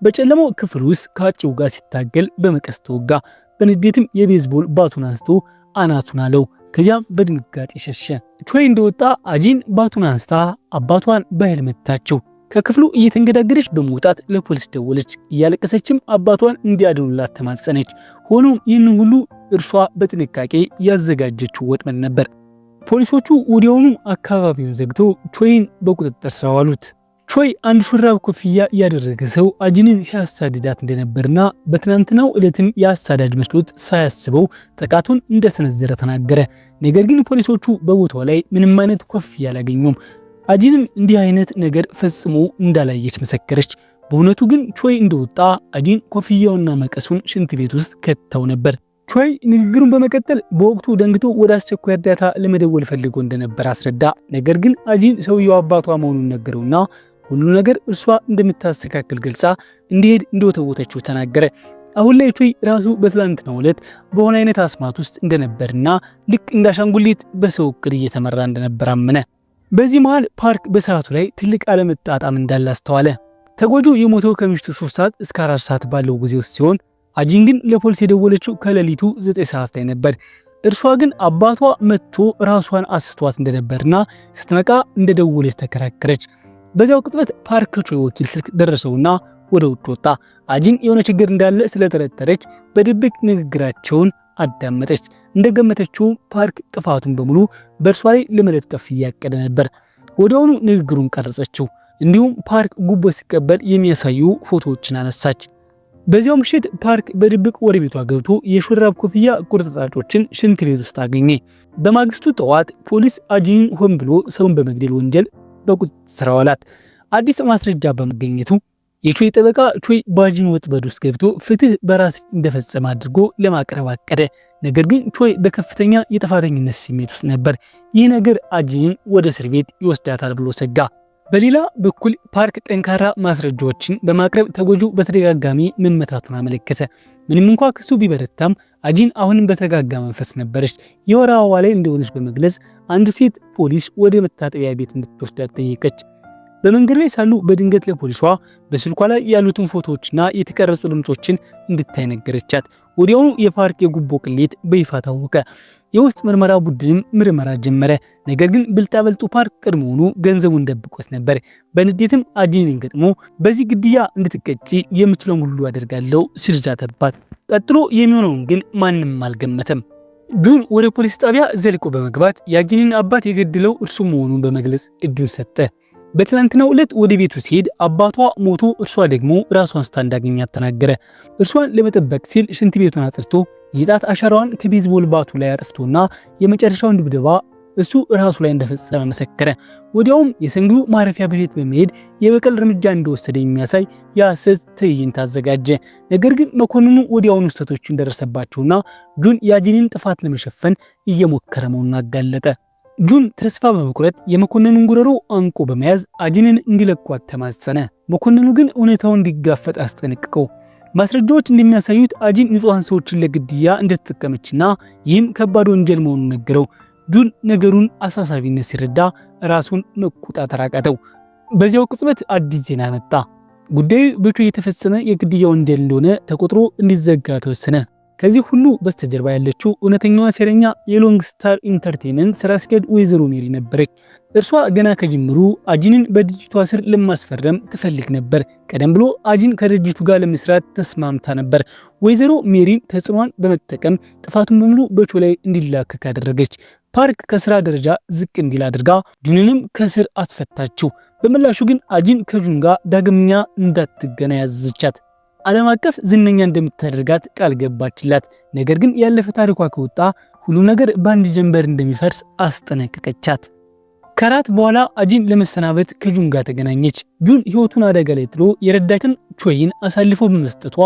በጨለማው ክፍል ውስጥ ከአጭው ጋር ሲታገል በመቀስ ተወጋ። በንዴትም የቤዝቦል ባቱን አንስቶ አናቱን አለው። ከዚያም በድንጋጤ ሸሸ። ቾይ እንደወጣ አጂን ባቱን አንስታ አባቷን በኃይል መታቸው። ከክፍሉ እየተንገዳገደች በመውጣት ለፖሊስ ደወለች። እያለቀሰችም አባቷን እንዲያድኑላት ተማጸነች። ሆኖም ይህን ሁሉ እርሷ በጥንቃቄ ያዘጋጀችው ወጥመድ ነበር። ፖሊሶቹ ወዲያውኑ አካባቢውን ዘግተው ቾይን በቁጥጥር ስር አዋሉት። ቾይ አንድ ሹራብ ኮፍያ ያደረገ ሰው አጂንን ሲያሳድዳት እንደነበርና በትናንትናው ዕለትም የአሳዳጅ መስሎት ሳያስበው ጥቃቱን እንደሰነዘረ ተናገረ። ነገር ግን ፖሊሶቹ በቦታው ላይ ምንም አይነት ኮፍያ አላገኙም። አጂንም እንዲህ አይነት ነገር ፈጽሞ እንዳላየች መሰከረች። በእውነቱ ግን ቾይ እንደወጣ አጂን ኮፍያውና መቀሱን ሽንት ቤት ውስጥ ከተው ነበር። ቾይ ንግግሩን በመቀጠል በወቅቱ ደንግቶ ወደ አስቸኳይ እርዳታ ለመደወል ፈልጎ እንደነበር አስረዳ። ነገር ግን አጂን ሰውየው አባቷ መሆኑን ነገረውና ሁሉ ነገር እርሷ እንደምታስተካክል ገልጻ እንዲሄድ እንደወተወተችው ተናገረ። አሁን ላይ ቾይ ራሱ በትላንትናው ዕለት በሆነ አይነት አስማት ውስጥ እንደነበርና ልክ እንዳሻንጉሊት በሰው እቅድ እየተመራ እንደነበር አመነ። በዚህ መሃል ፓርክ በሰዓቱ ላይ ትልቅ አለመጣጣም እንዳለ አስተዋለ። ተጎጂው የሞተው ከምሽቱ 3 ሰዓት እስከ 4 ሰዓት ባለው ጊዜ ውስጥ ሲሆን አጂን ግን ለፖሊስ የደወለችው ከሌሊቱ 9 ሰዓት ላይ ነበር። እርሷ ግን አባቷ መጥቶ ራሷን አስቷት እንደነበርና ስትነቃ እንደደወለች ተከራከረች። በዚያው ቅጽበት ፓርክ ከቾይ ወኪል ስልክ ደረሰውና ወደ ውጭ ወጣ። አጂን የሆነ ችግር እንዳለ ስለተረጠረች በድብቅ ንግግራቸውን አዳመጠች። እንደገመተችው ፓርክ ጥፋቱን በሙሉ በእርሷ ላይ ለመለጠፍ እያቀደ ነበር። ወዲያውኑ ንግግሩን ቀረጸችው። እንዲሁም ፓርክ ጉቦ ሲቀበል የሚያሳዩ ፎቶዎችን አነሳች። በዚያው ምሽት ፓርክ በድብቅ ወደ ቤቷ ገብቶ የሹራብ ኮፍያ ቁርጥራጮችን ሽንት ቤት ውስጥ አገኘ። በማግስቱ ጠዋት ፖሊስ አጂንን ሆን ብሎ ሰውን በመግደል ወንጀል በቁጥጥር ስር አዋላት። አዲስ ማስረጃ በመገኘቱ የቾይ ጠበቃ ቾይ በአጂን ወጥመድ ውስጥ ገብቶ ፍትህ በራስ እንደፈጸመ አድርጎ ለማቅረብ አቀደ። ነገር ግን ቾይ በከፍተኛ የጥፋተኝነት ስሜት ውስጥ ነበር። ይህ ነገር አጂንን ወደ እስር ቤት ይወስዳታል ብሎ ሰጋ። በሌላ በኩል ፓርክ ጠንካራ ማስረጃዎችን በማቅረብ ተጎጂው በተደጋጋሚ መመታቱን አመለከተ። ምንም እንኳ ክሱ ቢበረታም አጂን አሁንም በተረጋጋ መንፈስ ነበረች። የወር አበባዋ ላይ እንደሆነች በመግለጽ አንድ ሴት ፖሊስ ወደ መታጠቢያ ቤት እንድትወስዳት ጠየቀች። በመንገድ ላይ ሳሉ በድንገት ለፖሊሷ በስልኳ ላይ ያሉትን ፎቶዎችና የተቀረጹ ድምጾችን እንድታይ ነገረቻት። ወዲያውኑ የፓርክ የጉቦ ቅሌት በይፋ ታወቀ። የውስጥ ምርመራ ቡድንም ምርመራ ጀመረ። ነገር ግን ብልጣበልጡ ፓርክ ቀድሞውኑ ገንዘቡን ደብቆት ነበር። በንዴትም አጂንን ገጥሞ በዚህ ግድያ እንድትቀጪ የምችለውን ሁሉ አደርጋለሁ ሲል ዛተባት። ቀጥሎ የሚሆነውን ግን ማንም አልገመተም። ጁን ወደ ፖሊስ ጣቢያ ዘልቆ በመግባት የአጂንን አባት የገደለው እርሱ መሆኑን በመግለጽ እጁን ሰጠ። በትላንትናው ዕለት ወደ ቤቱ ሲሄድ አባቷ ሞቶ እርሷ ደግሞ ራሷን ስታ እንዳገኛት ተናገረ። እርሷን ለመጠበቅ ሲል ሽንት ቤቱን አጽድቶ የጣት አሻራዋን ከቤዝቦል ባቱ ላይ አጥፍቶና የመጨረሻውን ድብደባ እሱ ራሱ ላይ እንደፈጸመ መሰከረ። ወዲያውም የሰንጊው ማረፊያ ቤት በመሄድ የበቀል እርምጃ እንደወሰደ የሚያሳይ የሐሰት ትዕይንት አዘጋጀ። ነገር ግን መኮንኑ ወዲያውኑ ስህተቶችን ደረሰባቸውና ጁን የአጂንን ጥፋት ለመሸፈን እየሞከረ መሆኑን አጋለጠ። ጁን ተስፋ በመቁረጥ የመኮንኑን ጉሮሮ አንቆ በመያዝ አጂንን እንዲለቋት ተማጸነ። መኮንኑ ግን እውነታውን እንዲጋፈጥ አስጠነቅቀው። ማስረጃዎች እንደሚያሳዩት አጂን ንጹሃን ሰዎችን ለግድያ እንደተጠቀመችና ይህም ከባድ ወንጀል መሆኑን ነገረው። ጁን ነገሩን አሳሳቢነት ሲረዳ ራሱን መቆጣጠር አቃተው። በዚያው ቅጽበት አዲስ ዜና መጣ። ጉዳዩ በቾይ የተፈጸመ የግድያ ወንጀል እንደሆነ ተቆጥሮ እንዲዘጋ ተወሰነ። ከዚህ ሁሉ በስተጀርባ ያለችው እውነተኛዋ ሴረኛ የሎንግ ስታር ኢንተርቴይንመንት ስራ አስኪያጅ ወይዘሮ ሜሪ ነበረች። እርሷ ገና ከጅምሩ አጂንን በድርጅቷ ስር ለማስፈረም ትፈልግ ነበር። ቀደም ብሎ አጂን ከድርጅቱ ጋር ለመስራት ተስማምታ ነበር። ወይዘሮ ሜሪ ተጽዕኗን በመጠቀም ጥፋቱን በሙሉ በቾይ ላይ እንዲላከክ አደረገች። ፓርክ ከስራ ደረጃ ዝቅ እንዲል አድርጋ ጁንንም ከስር አስፈታችው። በምላሹ ግን አጂን ከጁን ጋር ዳግመኛ እንዳትገናኝ ያዘዘቻት። ዓለም አቀፍ ዝነኛ እንደምታደርጋት ቃል ገባችላት። ነገር ግን ያለፈ ታሪኳ ከወጣ ሁሉ ነገር በአንድ ጀንበር እንደሚፈርስ አስጠነቀቀቻት። ከራት በኋላ አጂን ለመሰናበት ከጁን ጋር ተገናኘች። ጁን ህይወቱን አደጋ ላይ ጥሎ የረዳትን ቾይን አሳልፎ በመስጠቷ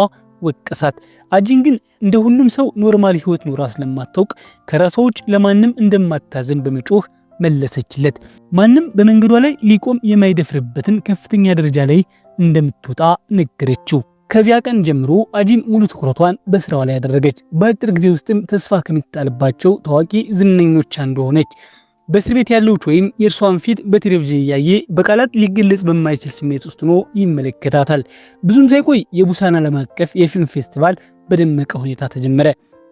ወቀሳት። አጂን ግን እንደ ሁሉም ሰው ኖርማል ህይወት ኖራ ስለማታውቅ ከራሷ ውጭ ለማንም እንደማታዘን በመጮህ መለሰችለት። ማንም በመንገዷ ላይ ሊቆም የማይደፍርበትን ከፍተኛ ደረጃ ላይ እንደምትወጣ ነገረችው። ከዚያ ቀን ጀምሮ አጂን ሙሉ ትኩረቷን በስራዋ ላይ ያደረገች። በአጭር ጊዜ ውስጥም ተስፋ ከሚጣልባቸው ታዋቂ ዝነኞች አንዷ ሆነች። በእስር ቤት ያለው ቾይም የእርሷን ፊት በቴሌቪዥን እያየ በቃላት ሊገለጽ በማይችል ስሜት ውስጥ ሆኖ ይመለከታታል። ብዙም ሳይቆይ የቡሳን ዓለም አቀፍ የፊልም ፌስቲቫል በደመቀ ሁኔታ ተጀመረ።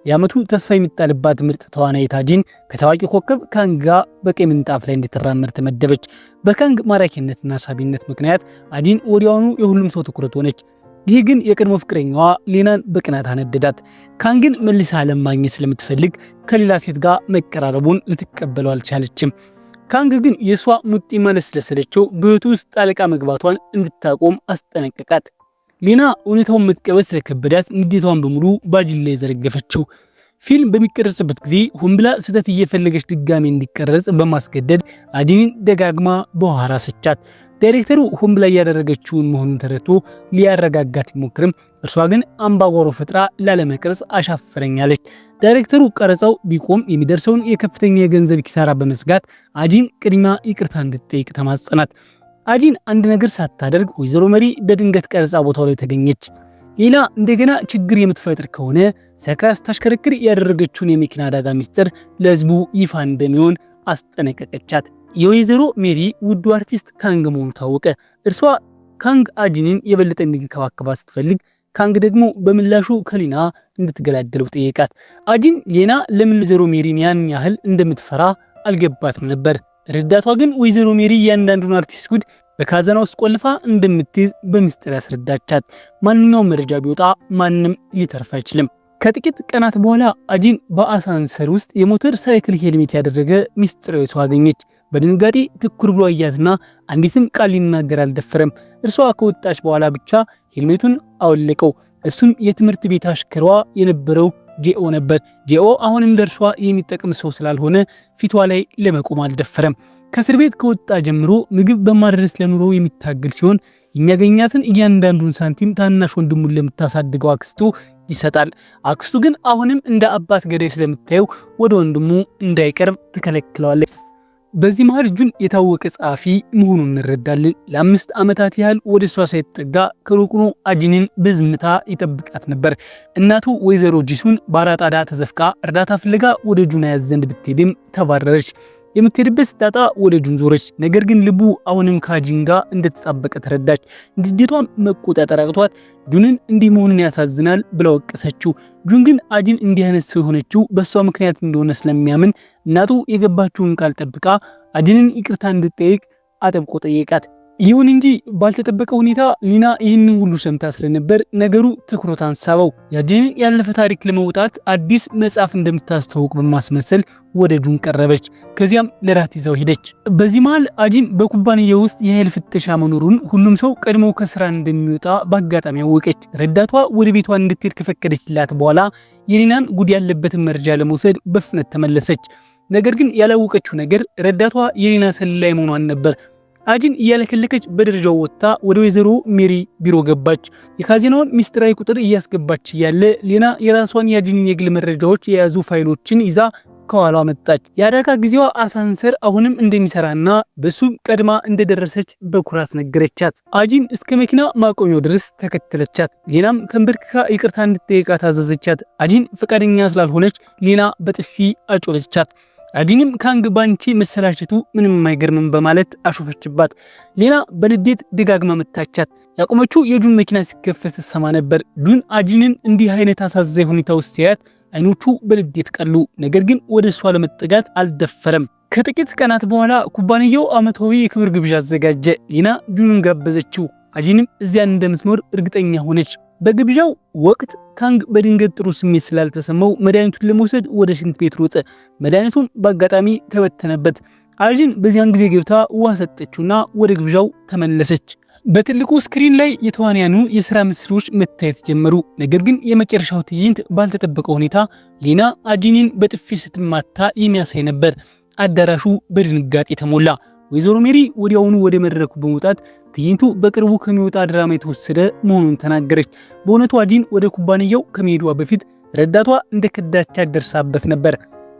የዓመቱ ተስፋ የሚጣልባት ምርጥ ተዋናይት አጂን ከታዋቂ ኮከብ ካንግ ጋር በቀይ ምንጣፍ ላይ እንድትራመድ ተመደበች። በካንግ ማራኪነትና ሳቢነት ምክንያት አጂን ወዲያውኑ የሁሉም ሰው ትኩረት ሆነች። ይህ ግን የቀድሞ ፍቅረኛዋ ሌናን በቅናት አነደዳት። ካንግን መልሳ ለማግኘት ስለምትፈልግ ከሌላ ሴት ጋር መቀራረቡን ልትቀበለው አልቻለችም። ካንግ ግን የሷ ሙጢ ማለት ስለሰለቸው በህይወቱ ውስጥ ጣልቃ መግባቷን እንድታቆም አስጠነቀቃት። ሌና እውነታውን መቀበል ስለከበዳት ንዴቷን በሙሉ በአጂን ላይ ዘረገፈችው። ፊልም በሚቀረጽበት ጊዜ ሆን ብላ ስህተት እየፈለገች ድጋሜ እንዲቀረጽ በማስገደድ አጂንን ደጋግማ በውሃ ራሰቻት። ዳይሬክተሩ ሆን ብላ ያደረገችውን መሆኑን ተረድቶ ሊያረጋጋት ቢሞክርም እርሷ ግን አምባጓሮ ፈጥራ ላለመቅረጽ አሻፈረኛለች። ዳይሬክተሩ ቀረጻው ቢቆም የሚደርሰውን የከፍተኛ የገንዘብ ኪሳራ በመስጋት አጂን ቅድሚያ ይቅርታ እንድትጠይቅ ተማጸናት። አጂን አንድ ነገር ሳታደርግ ወይዘሮ መሪ በድንገት ቀረጻ ቦታው ላይ ተገኘች። ሌላ እንደገና ችግር የምትፈጥር ከሆነ ሰክራ ስታሽከረክር ያደረገችውን የመኪና አደጋ ሚስጥር ለህዝቡ ይፋ እንደሚሆን አስጠነቀቀቻት። የወይዘሮ ሜሪ ውዱ አርቲስት ካንግ መሆኑ ታወቀ። እርሷ ካንግ አጂንን የበለጠ እንዲንከባከባት ስትፈልግ፣ ካንግ ደግሞ በምላሹ ከሊና እንድትገላገለው ጠየቃት። አጂን ሌና ለምን ወይዘሮ ሜሪን ያን ያህል እንደምትፈራ አልገባትም ነበር። ረዳቷ ግን ወይዘሮ ሜሪ ያንዳንዱን አርቲስት ጉድ በካዘና ውስጥ ቆልፋ እንደምትይዝ በሚስጥር ያስረዳቻት። ማንኛውም መረጃ ቢወጣ ማንም ሊተርፍ አይችልም። ከጥቂት ቀናት በኋላ አጂን በአሳንሰር ውስጥ የሞተር ሳይክል ሄልሜት ያደረገ ሚስጥራዊ ሰው አገኘች። በድንጋጤ ትኩር ብሎ አያትና አንዲትም ቃል ሊናገር አልደፈረም። እርሷ ከወጣች በኋላ ብቻ ሄልሜቱን አወለቀው። እሱም የትምህርት ቤት አሽከሯ የነበረው ጄኦ ነበር። ጄኦ አሁንም ለእርሷ የሚጠቅም ሰው ስላልሆነ ፊቷ ላይ ለመቆም አልደፈረም። ከእስር ቤት ከወጣ ጀምሮ ምግብ በማድረስ ለኑሮ የሚታገል ሲሆን የሚያገኛትን እያንዳንዱን ሳንቲም ታናሽ ወንድሙን ለምታሳድገው አክስቱ ይሰጣል። አክስቱ ግን አሁንም እንደ አባት ገዳይ ስለምታየው ወደ ወንድሙ እንዳይቀርብ ትከለክለዋለች። በዚህ መሃል ጁን የታወቀ ጸሐፊ መሆኑን እንረዳለን። ለ5 ዓመታት ያህል ወደ እሷ ሳይጠጋ ከሩቁኑ አጂንን በዝምታ ይጠብቃት ነበር። እናቱ ወይዘሮ ጂሱን በአራጣዳ ተዘፍቃ እርዳታ ፍለጋ ወደ ጁን አያዝ ዘንድ ብትሄድም ተባረረች። የምትሄድበት ስታጣ ወደ ጁን ዞረች። ነገር ግን ልቡ አሁንም ከአጂን ጋር እንደተጣበቀ ተረዳች። ንዴቷን መቆጣጠር አቅቷት ጁንን እንዲህ መሆኑን ያሳዝናል ብላ ወቀሰችው። ጁን ግን አጂን እንዲህ አይነት ሰው የሆነችው በሷ ምክንያት እንደሆነ ስለሚያምን እናቱ የገባችውን ቃል ጠብቃ አጂንን ይቅርታ እንድትጠይቅ አጥብቆ ጠየቃት። ይሁን እንጂ ባልተጠበቀ ሁኔታ ሊና ይህንን ሁሉ ሰምታ ስለነበር ነገሩ ትኩረቷን ሳበው። የአጂንን ያለፈ ታሪክ ለመውጣት አዲስ መጽሐፍ እንደምታስተዋውቅ በማስመሰል ወደ ጁን ቀረበች። ከዚያም ለራት ይዛው ሄደች። በዚህ መሃል አጂን በኩባንያው ውስጥ የኃይል ፍተሻ መኖሩን ሁሉም ሰው ቀድሞ ከስራ እንደሚወጣ በአጋጣሚ ያወቀች። ረዳቷ ወደ ቤቷ እንድትሄድ ከፈቀደችላት በኋላ የሊናን ጉድ ያለበትን መረጃ ለመውሰድ በፍጥነት ተመለሰች። ነገር ግን ያላወቀችው ነገር ረዳቷ የሊና ሰላይ መሆኗን ነበር። አጂን እያለከለከች በደረጃው ወጥታ ወደ ወይዘሮ ሜሪ ቢሮ ገባች። የካዚናውን ሚስጥራዊ ቁጥር እያስገባች እያለ ሌና የራሷን የአጂንን የግል መረጃዎች የያዙ ፋይሎችን ይዛ ከኋላዋ መጣች። የአደጋ ጊዜዋ አሳንሰር አሁንም እንደሚሰራና በሱም ቀድማ እንደደረሰች በኩራት ነገረቻት። አጂን እስከ መኪና ማቆሚያው ድረስ ተከተለቻት። ሌናም ተንበርክካ ይቅርታ እንድትጠይቃት አዘዘቻት። አጂን ፈቃደኛ ስላልሆነች ሌና በጥፊ አጮለቻት። አጂንም ካንግ ባንቺ መሰላቸቱ ምንም አይገርምም በማለት አሾፈችባት። ሌና በንዴት ደጋግማ መታቻት። ያቆመችው የጁን መኪና ሲከፈት ሰማ ነበር። ጁን አጂንን እንዲህ አይነት አሳዛኝ ሁኔታ ውስጥ ሲያያት አይኖቹ በንዴት ቀሉ። ነገር ግን ወደ እሷ ለመጠጋት አልደፈረም። ከጥቂት ቀናት በኋላ ኩባንያው ዓመታዊ የክብር ግብዣ አዘጋጀ። ሌና ጁንን ጋበዘችው። አጂንም እዚያን እንደምትኖር እርግጠኛ ሆነች። በግብዣው ወቅት ካንግ በድንገት ጥሩ ስሜት ስላልተሰማው መድኃኒቱን ለመውሰድ ወደ ሽንት ቤት ሮጠ። መድኃኒቱን በአጋጣሚ ተበተነበት። አጂን በዚያን ጊዜ ገብታ ውሃ ሰጠችውና ወደ ግብዣው ተመለሰች። በትልቁ ስክሪን ላይ የተዋንያኑ የሥራ ምስሎች መታየት ጀመሩ። ነገር ግን የመጨረሻው ትዕይንት ባልተጠበቀ ሁኔታ ሌና አጂንን በጥፊ ስትማታ የሚያሳይ ነበር። አዳራሹ በድንጋጤ ተሞላ። ወይዘሮ ሜሪ ወዲያውኑ ወደ መድረኩ በመውጣት ትዕይንቱ በቅርቡ ከሚወጣ ድራማ የተወሰደ መሆኑን ተናገረች። በእውነቱ አጂን ወደ ኩባንያው ከመሄዷ በፊት ረዳቷ እንደከዳቻት ደርሳበት ነበር።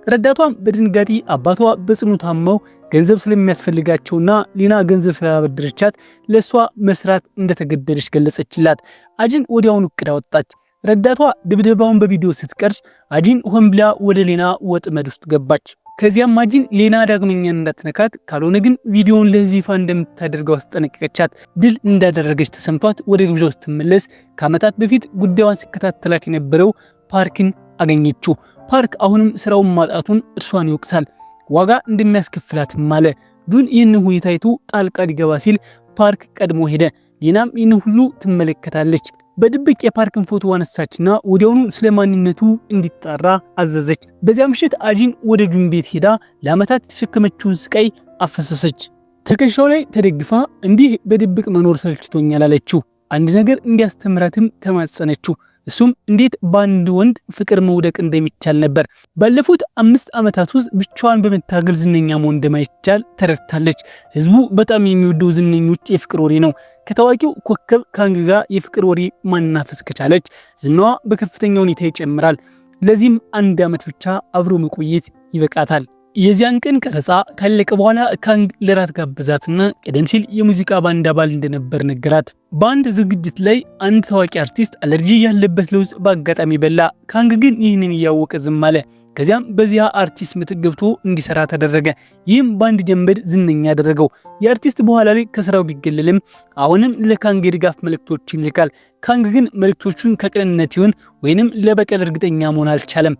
ረዳቷም በድንጋጤ አባቷ በጽኑ ታመው ገንዘብ ስለሚያስፈልጋቸውና ሊና ገንዘብ ስላበደረቻት ለሷ መስራት እንደተገደደች ገለጸችላት። አጂን ወዲያውኑ እቅድ አወጣች። ረዳቷ ድብደባውን በቪዲዮ ስትቀርጽ አጂን ሆን ብላ ወደ ሌና ወጥመድ ውስጥ ገባች። ከዚያም አጂን ሌና ዳግመኛ እንዳትነካት ካልሆነ ግን ቪዲዮውን ለህዝብ ይፋ እንደምታደርገው አስጠነቀቀቻት። ድል እንዳደረገች ተሰምቷት ወደ ግብዣው ስትመለስ ከዓመታት በፊት ጉዳዩን ሲከታተላት የነበረው ፓርክን አገኘችው። ፓርክ አሁንም ስራውን ማጣቱን እርሷን ይወቅሳል። ዋጋ እንደሚያስከፍላትም አለ። ጁን ይህንን ሁኔታ አይቶ ጣልቃ ሊገባ ሲል ፓርክ ቀድሞ ሄደ። ሌናም ይህን ሁሉ ትመለከታለች። በድብቅ የፓርክን ፎቶ አነሳችና ወዲያውኑ ስለ ማንነቱ እንዲጣራ አዘዘች። በዚያ ምሽት አጂን ወደ ጁን ቤት ሄዳ ለዓመታት የተሸከመችውን ስቃይ አፈሰሰች። ትከሻው ላይ ተደግፋ እንዲህ በድብቅ መኖር ሰልችቶኛል አለችው። አንድ ነገር እንዲያስተምራትም ተማጸነችው። እሱም እንዴት በአንድ ወንድ ፍቅር መውደቅ እንደሚቻል ነበር። ባለፉት 5 ዓመታት ውስጥ ብቻዋን በመታገል ዝነኛ መሆን እንደማይቻል ተረድታለች። ህዝቡ በጣም የሚወደው ዝነኞች የፍቅር ወሬ ነው። ከታዋቂው ኮከብ ካንግ ጋር የፍቅር ወሬ ማናፈስ ከቻለች ዝናዋ በከፍተኛ ሁኔታ ይጨምራል። ለዚህም 1 ዓመት ብቻ አብሮ መቆየት ይበቃታል። የዚያን ቀን ቀረጻ ካለቀ በኋላ ካንግ ለራት ጋበዛትና ቀደም ሲል የሙዚቃ ባንድ አባል እንደነበር ነገራት። በአንድ ዝግጅት ላይ አንድ ታዋቂ አርቲስት አለርጂ ያለበት ለውዝ በአጋጣሚ በላ። ካንግ ግን ይህንን እያወቀ ዝም አለ። ከዚያም በዚያ አርቲስት ምትክ ገብቶ እንዲሰራ ተደረገ። ይህም በአንድ ጀንበር ዝነኛ ያደረገው። የአርቲስት በኋላ ላይ ከስራው ቢገለልም አሁንም ለካንግ የድጋፍ መልእክቶችን ይልካል። ካንግ ግን መልእክቶቹን ከቅንነት ይሁን ወይንም ለበቀል እርግጠኛ መሆን አልቻለም።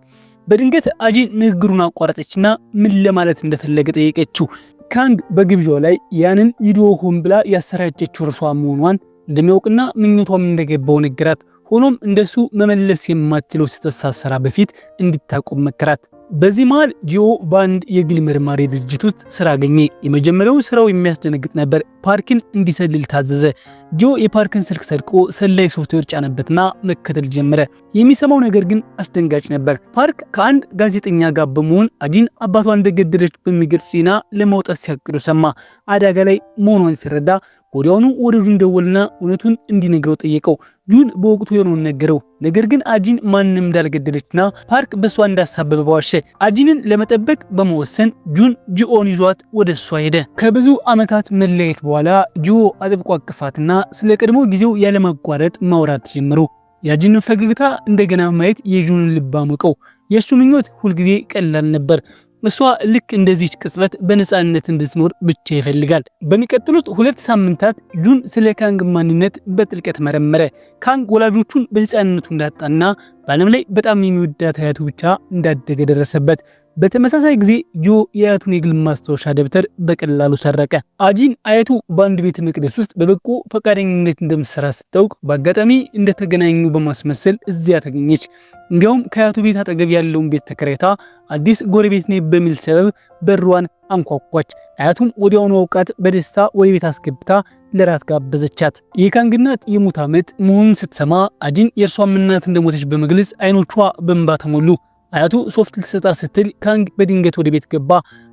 በድንገት አጂን ንግግሩን አቋረጠችና ምን ለማለት እንደፈለገ ጠየቀችው። ካንግ በግብዣው ላይ ያንን ቪዲዮ ሆን ብላ ያሰራጨችው እርሷ መሆኗን እንደሚያውቅና ምኞቷም እንደገባው ነገራት። ሆኖም እንደሱ መመለስ የማትችለው ስተሳሰራ በፊት እንድታቆም መከራት። በዚህ መሃል ጂኦ በአንድ የግል ምርማሪ ድርጅት ውስጥ ስራ አገኘ። የመጀመሪያው ስራው የሚያስደነግጥ ነበር። ፓርክን እንዲሰልል ታዘዘ። ጂኦ የፓርክን ስልክ ሰርቆ ሰላይ ሶፍትዌር ጫነበትና መከተል ጀመረ። የሚሰማው ነገር ግን አስደንጋጭ ነበር። ፓርክ ከአንድ ጋዜጠኛ ጋር በመሆን አጂን አባቷ እንደገደለች በሚገልጽ ዜና ለማውጣት ሲያቅዱ ሰማ። አደጋ ላይ መሆኗን ሲረዳ ወዲያውኑ ወደ ጁን ደወልና እውነቱን እንዲነግረው ጠየቀው። ጁን በወቅቱ የሆነውን ነገረው። ነገር ግን አጂን ማንንም እንዳልገደለችና ፓርክ በሷ እንዳሳበበ ዋሸ። አጂንን ለመጠበቅ በመወሰን ጁን ጂኦን ይዟት ወደ እሷ ሄደ። ከብዙ ዓመታት መለያየት በኋላ ጂኦ አጥብቆ አቀፋትና ስለ ቀድሞ ጊዜው ያለማቋረጥ ማውራት ጀመሩ። የአጂንን ፈገግታ እንደገና ማየት የጁንን ልብ አሞቀው። የእሱ ምኞት ሁልጊዜ ቀላል ነበር። እሷ ልክ እንደዚች ቅጽበት በነፃነት እንድትኖር ብቻ ይፈልጋል። በሚቀጥሉት 2 ሳምንታት ጁን ስለ ካንግ ማንነት በጥልቀት መረመረ። ካንግ ወላጆቹን በህፃንነቱ እንዳጣና በዓለም ላይ በጣም የሚወዳት አያቱ ብቻ እንዳደገ ደረሰበት። በተመሳሳይ ጊዜ ጂኦ የአያቱን የግል ማስታወሻ ደብተር በቀላሉ ሰረቀ። አጂን አያቱ በአንድ ቤተ መቅደስ ውስጥ በበጎ ፈቃደኝነት እንደምትሰራ ስታውቅ በአጋጣሚ እንደተገናኙ በማስመሰል እዚያ ተገኘች። እንዲያውም ከአያቱ ቤት አጠገብ ያለውን ቤት ተከራይታ አዲስ ጎረቤት ነኝ በሚል ሰበብ በሯን አንኳኳች። አያቱም ወዲያውኑ አውቃት በደስታ ወደ ቤት አስገብታ ለራት ጋበዘቻት። የካንግ እናት የሞት ዓመት መሆኑን ስትሰማ አጂን የእርሷም እናት እንደሞተች በመግለጽ አይኖቿ በእንባ ተሞሉ። አያቱ ሶፍት ልትሰጣ ስትል ካንግ በድንገት ወደ ቤት ገባ።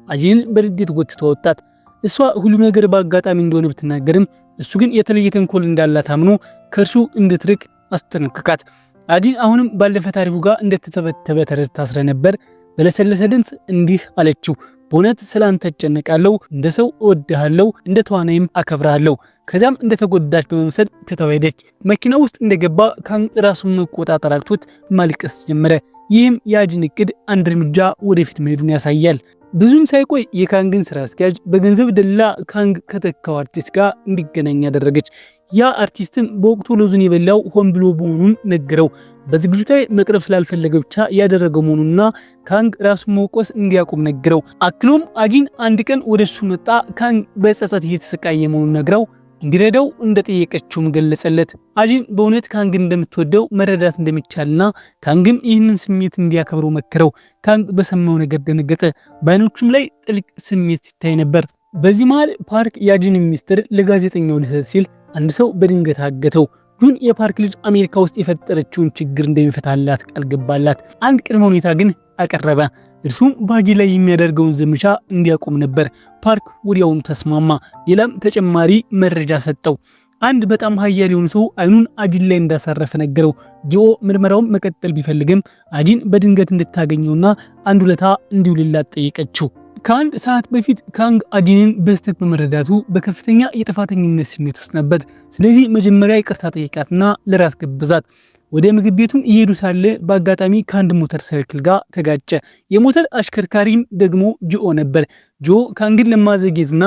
አጂንን በድዴት ጎትቶ ወጣት። እሷ ሁሉ ነገር በአጋጣሚ እንደሆነ ብትናገርም እሱ ግን የተለየ ተንኮል እንዳላት አምኖ ከእርሱ እንድትርቅ አስጠነቀቃት። አጂን አሁንም ባለፈ ታሪኩ ጋር እንደተተበተበ ተረድታ ስለነበር በለሰለሰ ድምፅ እንዲህ አለችው። በእውነት ስላንተ እጨነቃለሁ፣ እንደ ሰው እወድሃለሁ፣ እንደ ተዋናይም አከብራለሁ። ከዚያም እንደተጎዳች በመምሰል ተተወደች። መኪና ውስጥ እንደገባ ካንግ ራሱን መቆጣጠር አቅቶት ማልቀስ ጀመረ። ይህም የአጂን እቅድ አንድ እርምጃ ወደፊት መሄዱን ያሳያል። ብዙም ሳይቆይ የካንግን ስራ አስኪያጅ በገንዘብ ደላ ካንግ ከተካው አርቲስት ጋር እንዲገናኝ ያደረገች። ያ አርቲስትም በወቅቱ ለዙን የበላው ሆን ብሎ መሆኑን ነገረው። በዝግጅቱ ላይ መቅረብ ስላልፈለገ ብቻ ያደረገው መሆኑንና ካንግ ራሱን መውቀስ እንዲያቆም ነገረው። አክሎም አጂን አንድ ቀን ወደሱ መጣ። ካንግ በጸጸት እየተሰቃየ መሆኑን ነግረው እንዲረዳው እንደጠየቀችውም ገለጸለት። አጂን በእውነት ካንግ እንደምትወደው መረዳት እንደሚቻልና ካንግም ይህንን ስሜት እንዲያከብረው መከረው። ካንግ በሰማው ነገር ደነገጠ። በአይኖቹም ላይ ጥልቅ ስሜት ይታይ ነበር። በዚህ መሃል ፓርክ የአጂን ሚስጥር ለጋዜጠኛው ሊሰጥ ሲል አንድ ሰው በድንገት አገተው። ጁን የፓርክ ልጅ አሜሪካ ውስጥ የፈጠረችውን ችግር እንደሚፈታላት ቃል ገባላት። አንድ ቅድመ ሁኔታ ግን አቀረበ። እርሱም በአጂ ላይ የሚያደርገውን ዘመቻ እንዲያቆም ነበር። ፓርክ ወዲያውኑ ተስማማ። ሌላም ተጨማሪ መረጃ ሰጠው። አንድ በጣም ኃያል የሆነ ሰው አይኑን አጂን ላይ እንዳሳረፈ ነገረው። ጂኦ ምርመራውን መቀጠል ቢፈልግም አጂን በድንገት እንድታገኘውና አንድ ውለታ እንዲውልላት ጠየቀችው። ከአንድ ሰዓት በፊት ካንግ አጂንን በስተት በመረዳቱ በከፍተኛ የጥፋተኝነት ስሜት ውስጥ ነበር። ስለዚህ መጀመሪያ ይቅርታ ጠይቃትና ለራስ ገብዛት። ወደ ምግብ ቤቱም እየሄዱ ሳለ በአጋጣሚ ከአንድ ሞተር ሳይክል ጋር ተጋጨ። የሞተር አሽከርካሪም ደግሞ ጂኦ ነበር። ጂኦ ካንግን ለማዘግየትና